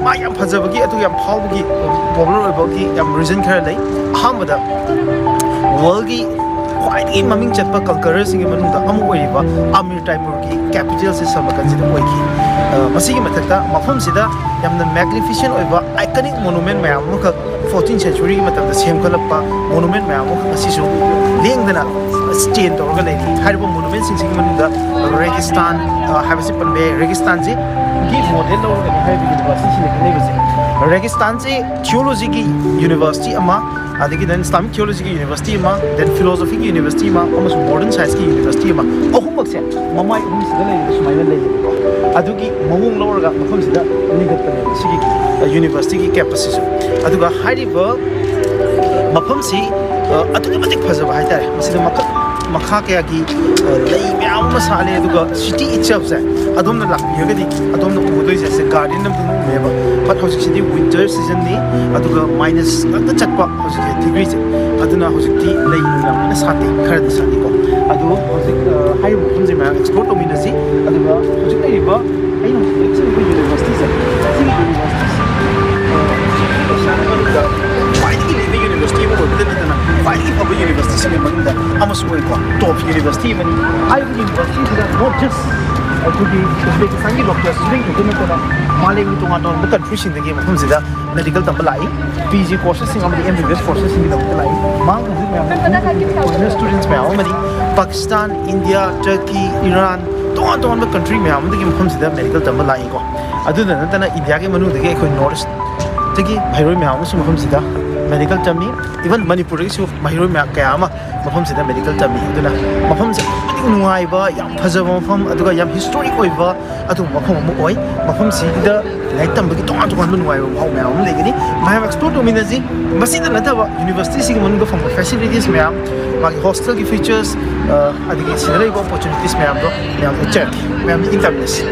मा याम फजबगी अदु याम फावगी पॉपुलर ओइबगी याम रीजन खरा लै अहमदा वर्ल्ड की ख्वाइदगी ममिंग चटपा कल्चरल सिंग मनुंदा अमु ओइबा आमिर टाइपुर की कैपिटल से समकन सिदा ओइकी मसिगी मथकता मफम सिदा यामना मैग्निफिसेंट ओइबा आइकनिक मोनुमेंट मयाम मुख 14th century की मतलब सेमखलपा मोनुमेंट मयाम मुख असिसु लेंगदना स्टेन तोरगा लेनी हारिबो मोनुमेंट सिंग मनुंदा रेगिस्तान हाबसि पनबे रेगिस्तान जी की मॉडल लोगन हारिबि यूनिवर्सिटी सिने कनेबसे रेगिस्तान से थियोलॉजी की यूनिवर्सिटी अमा आदि देन इस्लामिक थियोलॉजी की यूनिवर्सिटी अमा देन फिलोसॉफी की यूनिवर्सिटी अमा अमसु मॉडर्न साइंस की यूनिवर्सिटी अमा अहुमक्से ममाई उमसिदा लेबे सुमाइना लेबे अदुगी ममुंग लौरगा मफमसिदा निगतने सिगी यूनिवर्सिटी की कैंपस अदुगा हारिबो ꯃꯐꯝꯁꯤ ꯑꯗꯨꯛꯀꯤ ꯃꯇꯤꯛ ꯐꯖꯕ ꯍꯥꯏꯇꯥꯔꯦ ꯃꯁꯤꯗ ꯃꯈꯥ ꯀꯌꯥꯒꯤ ꯂꯩ ꯃꯌꯥꯝ ꯑꯃ ꯁꯥꯠꯂꯦ ꯑꯗꯨꯒ ꯁꯤꯇꯤ ꯏꯠꯁꯦꯜꯐꯁꯦ ꯑꯗꯣꯝꯅ ꯂꯥꯛꯄꯤꯔꯒꯗꯤ ꯑꯗꯣꯝꯅ ꯎꯗꯣꯏꯁꯦ ꯁꯦ ꯒꯥꯔꯗꯦꯟ ꯑꯃꯗ ꯎꯃꯦꯕ ꯕꯠ ꯍꯧꯖꯤꯛꯁꯤꯗꯤ ꯋꯤꯟꯇꯔ ꯁꯤꯖꯟꯅꯤ ꯑꯗꯨꯒ ꯃꯥꯏꯅꯁ ꯉꯥꯛꯇ ꯆꯠꯄ ꯍꯧꯖꯤꯛꯁꯦ ꯗꯤꯒ꯭ꯔꯤꯁꯦ ꯑꯗꯨꯅ ꯍꯧꯖꯤꯛꯇꯤ ꯂꯩ ꯌꯥꯝ ꯀꯟꯅ ꯁꯥꯠꯇꯦ ꯈꯔꯗꯤ ꯁꯥꯠꯂꯤꯀꯣ ꯑꯗꯨ ꯍꯧꯖꯤꯛ ꯍꯥꯏꯔꯤꯕ ꯃꯐꯝꯁꯦ ꯃꯌꯥꯝ ꯑꯦꯛꯁꯄ꯭ꯂꯣꯔ ꯇꯧꯃꯤꯟꯅꯁꯤ ꯑꯗꯨꯒ ꯍꯧꯖꯤꯛ ꯂꯩꯔꯤꯕ ꯑꯩꯅ ꯍꯧꯖꯤꯛ ꯂꯩꯔꯤꯕ ꯌꯨꯅꯤꯚꯔꯁꯤꯇꯤꯁꯦ ꯁꯤꯒꯤ ꯌꯨꯅꯤꯚꯔꯁꯤꯇꯤꯁꯦ ꯈ꯭ꯋꯥꯏꯗꯒꯤ ꯂꯩꯕ ꯌꯨꯅꯤꯚꯔꯁꯤꯇꯤ ꯑꯃ ꯑꯣꯏꯕꯗ ꯅꯠꯇꯅ ꯈ꯭ꯋꯥꯏꯗꯒꯤ ꯐꯕ ꯌꯨꯅꯤꯚꯔꯁꯤꯇꯤꯁꯤꯡꯒꯤ ꯃꯅꯨꯡꯗ ꯑꯃꯁꯨ ꯑꯣꯏꯀꯣ ꯇꯣꯞ ꯌꯨꯅꯤꯚꯔꯁꯤꯇꯤ ꯑꯃꯅꯤ ꯍꯥꯏꯔꯤꯕ ꯌꯨꯅꯤꯚꯔꯁꯤꯇꯤꯁꯤꯗ ꯅꯣꯠ ꯖꯁ ꯑꯩꯈꯣꯏꯒꯤ ꯎꯖꯕꯦꯀꯤꯁꯇꯥꯟꯒꯤ ꯗꯣꯛꯇꯔꯁꯤꯡ ꯈꯛꯇ ꯅꯠꯇꯅ ꯃꯥꯂꯦꯝꯒꯤ ꯇꯣꯉꯥꯟ ꯇꯣꯉꯥꯟꯕ ꯀꯟꯇ꯭ꯔꯤꯁꯤꯡꯗꯒꯤ ꯃꯐꯝꯁꯤꯗ ꯃꯦꯗꯤꯀꯦꯜ ꯇꯝꯕ ꯂꯥꯛꯏ PG ꯀꯣꯔꯁꯦꯁꯁꯤꯡ ꯑꯃꯗꯤ MBBS ꯀꯣꯔꯁꯦꯁꯁꯤꯡꯒꯤꯗꯃꯛꯇ ꯂꯥꯛꯏ ꯃꯥꯡ ꯍꯧꯖꯤꯛ ꯃꯌꯥꯝ ꯐꯣꯔꯦꯅꯔ ꯁ꯭ꯇꯨꯗꯦꯟꯠꯁ ꯃꯌꯥꯝ ꯑꯃꯗꯤ ꯄꯥꯀꯤꯁꯇꯥꯟ ꯏꯟꯗꯤꯌꯥ ꯇꯔꯀꯤ ꯏꯔꯥꯟ ꯇꯣꯉꯥꯟ ꯇꯣꯉꯥꯟꯕ ꯀꯟꯇ꯭ꯔꯤ ꯃꯌꯥꯝ ꯑꯃꯗꯒꯤ ꯃꯐꯝꯁꯤꯗ ꯃꯦꯗꯤꯀꯦꯜ ꯇꯝꯕ ꯂꯥꯛꯏꯀꯣ ꯑꯗꯨꯗ ꯅꯠꯇꯅ ꯏꯟꯗꯤꯌꯥꯒꯤ ꯃꯅꯨꯡꯗꯒꯤ ꯑꯩꯈꯣꯏ ꯅꯣꯔꯠ ꯏꯁꯇꯒꯤ ꯃꯍꯩꯔꯣꯏ ꯃꯌꯥꯝ ꯑꯃꯁꯨ ꯃꯐꯝꯁꯤꯗ ꯃꯦꯗꯤꯀꯦꯜ ꯇꯝꯃꯤ ꯏꯚꯟ ꯃꯅꯤꯄꯨꯔꯗꯒꯤꯁꯨ ꯃꯍꯩꯔꯣꯏ ꯀꯌꯥ ꯑꯃ ꯃꯐꯝꯁꯤꯗ ꯃꯦꯗꯤꯀꯦꯜ ꯇꯝꯃꯤ ꯑꯗꯨꯅ ꯃꯐꯝꯁꯦ ꯑꯗꯨꯛꯀꯤ ꯅꯨꯡꯉꯥꯏꯕ ꯌꯥꯝ ꯐꯖꯕ ꯃꯐꯝ ꯑꯗꯨꯒ ꯌꯥꯝ ꯍꯤꯁꯇꯣꯔꯤꯛ ꯑꯣꯏꯕ ꯑꯗꯨꯒꯨꯝꯕ ꯃꯐꯝ ꯑꯃ ꯑꯣꯏ ꯃꯐꯝꯁꯤꯗ ꯂꯥꯏꯔꯤꯛ ꯇꯝꯕꯒꯤ ꯇꯣꯉꯥꯟ ꯇꯣꯉꯥꯟꯕ ꯅꯨꯡꯉꯥꯏꯕ ꯃꯍꯥꯎ ꯃꯌꯥꯝ ꯑꯃ ꯂꯩꯒꯅꯤ ꯃꯌꯥꯝ ꯑꯦꯛꯁꯄ꯭ꯂꯣꯔ ꯇꯧꯃꯤꯟꯅꯁꯤ ꯃꯁꯤꯗ ꯅꯠꯇꯕ ꯌꯨꯅꯤꯚꯔꯁꯤꯇꯤꯁꯤꯒꯤ ꯃꯅꯨꯡꯗ ꯐꯪꯕ ꯐꯦꯁꯤꯂꯤꯇꯤꯁ ꯃꯌꯥꯝ ꯃꯥꯒꯤ ꯍꯣꯁꯇꯦꯜꯒꯤ ꯐꯤꯆꯔꯁ ꯑꯗꯒꯤ ꯁꯤꯗ ꯂꯩꯕ ꯑꯣꯄꯣꯔꯆꯨꯅꯤꯇꯤꯁ ꯃꯌꯥꯝꯗꯣ ꯃꯌꯥꯝ ꯎꯠꯆꯔꯛꯀꯦ ꯃꯌꯥꯝ ꯏꯟꯇꯔꯃꯤꯅꯁꯤ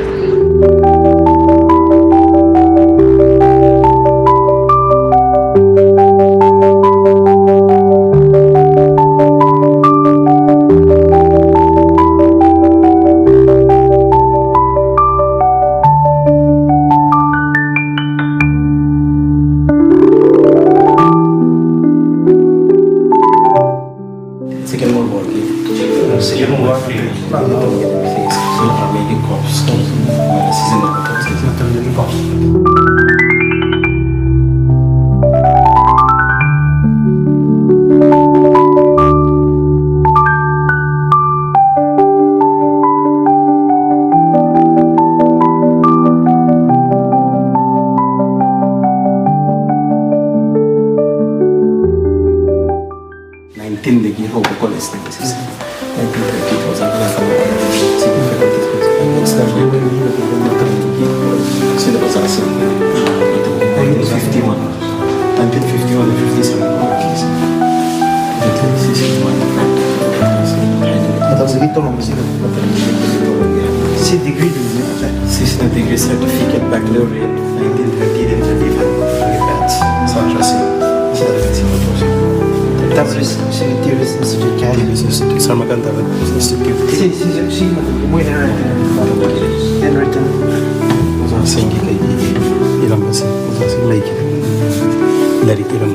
degree certificate baccalaureate 1930 Tourist Institute Sarmakanta Institute Sengi Irambasi Lake Larry Iram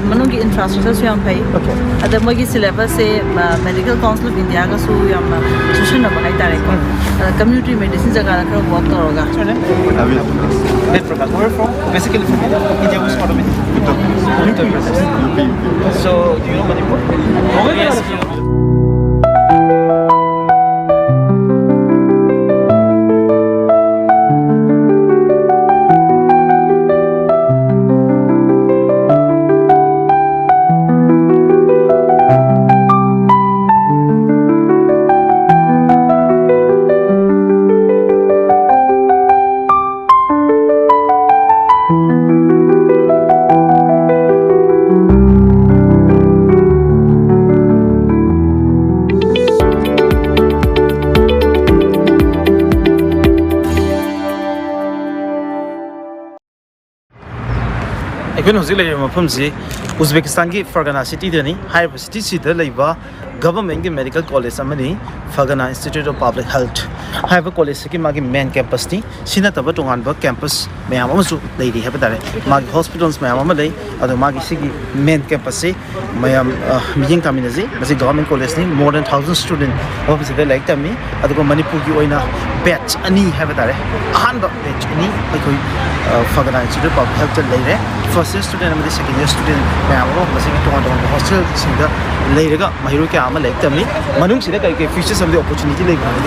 Manungi infrastructure yang pay. Ada magi syllabus se Medical Council of India ka su yang institution na banai tare ko. Community medicine jaga ka work koroga. Where from? Basically from India was part of it. So do you know Manipur? Yes. ꯑꯩꯈꯣꯏꯅ ꯍꯧꯖꯤꯛ ꯂꯩꯔꯤꯕ ꯃꯐꯝꯁꯤ ꯎꯖꯕꯦꯀꯤꯁꯇꯥꯟꯒꯤ ꯐꯔꯒꯥꯅꯥ ꯁꯤꯇꯤꯗꯅꯤ ꯍꯥꯏꯔꯤꯕ ꯁꯤꯇꯤꯁꯤꯗ ꯂꯩꯕ government की medical college अमनी Phagana Institute of Public Health HYBE college की मागी main campus नी सिना तब तोंगान कैंपस मैम अमसु लेरी है बतारे मागी हॉस्पिटल्स मैम अम लई अदो मागी सिगी मेन कैंपस से मैम मिजिंग तामिनजी मसी गवर्नमेंट कॉलेज नी मोर देन 1000 स्टूडेंट ऑफिस दे लाइक तमी अदो मणिपुर की ओइना बैच अनि है बतारे अहान बैच अनि अखोई Phagana Institute of Public Health लेरे फर्स्ट ईयर स्टूडेंट अमदी सेकंड ईयर स्टूडेंट मैम अमो मसी तोंगान हॉस्टल सिंदा लेरेगा महिरो के आमा लाइक तमी मनुंग सिदा कई फीचर्स अमदी अपॉर्चुनिटी लेक भाने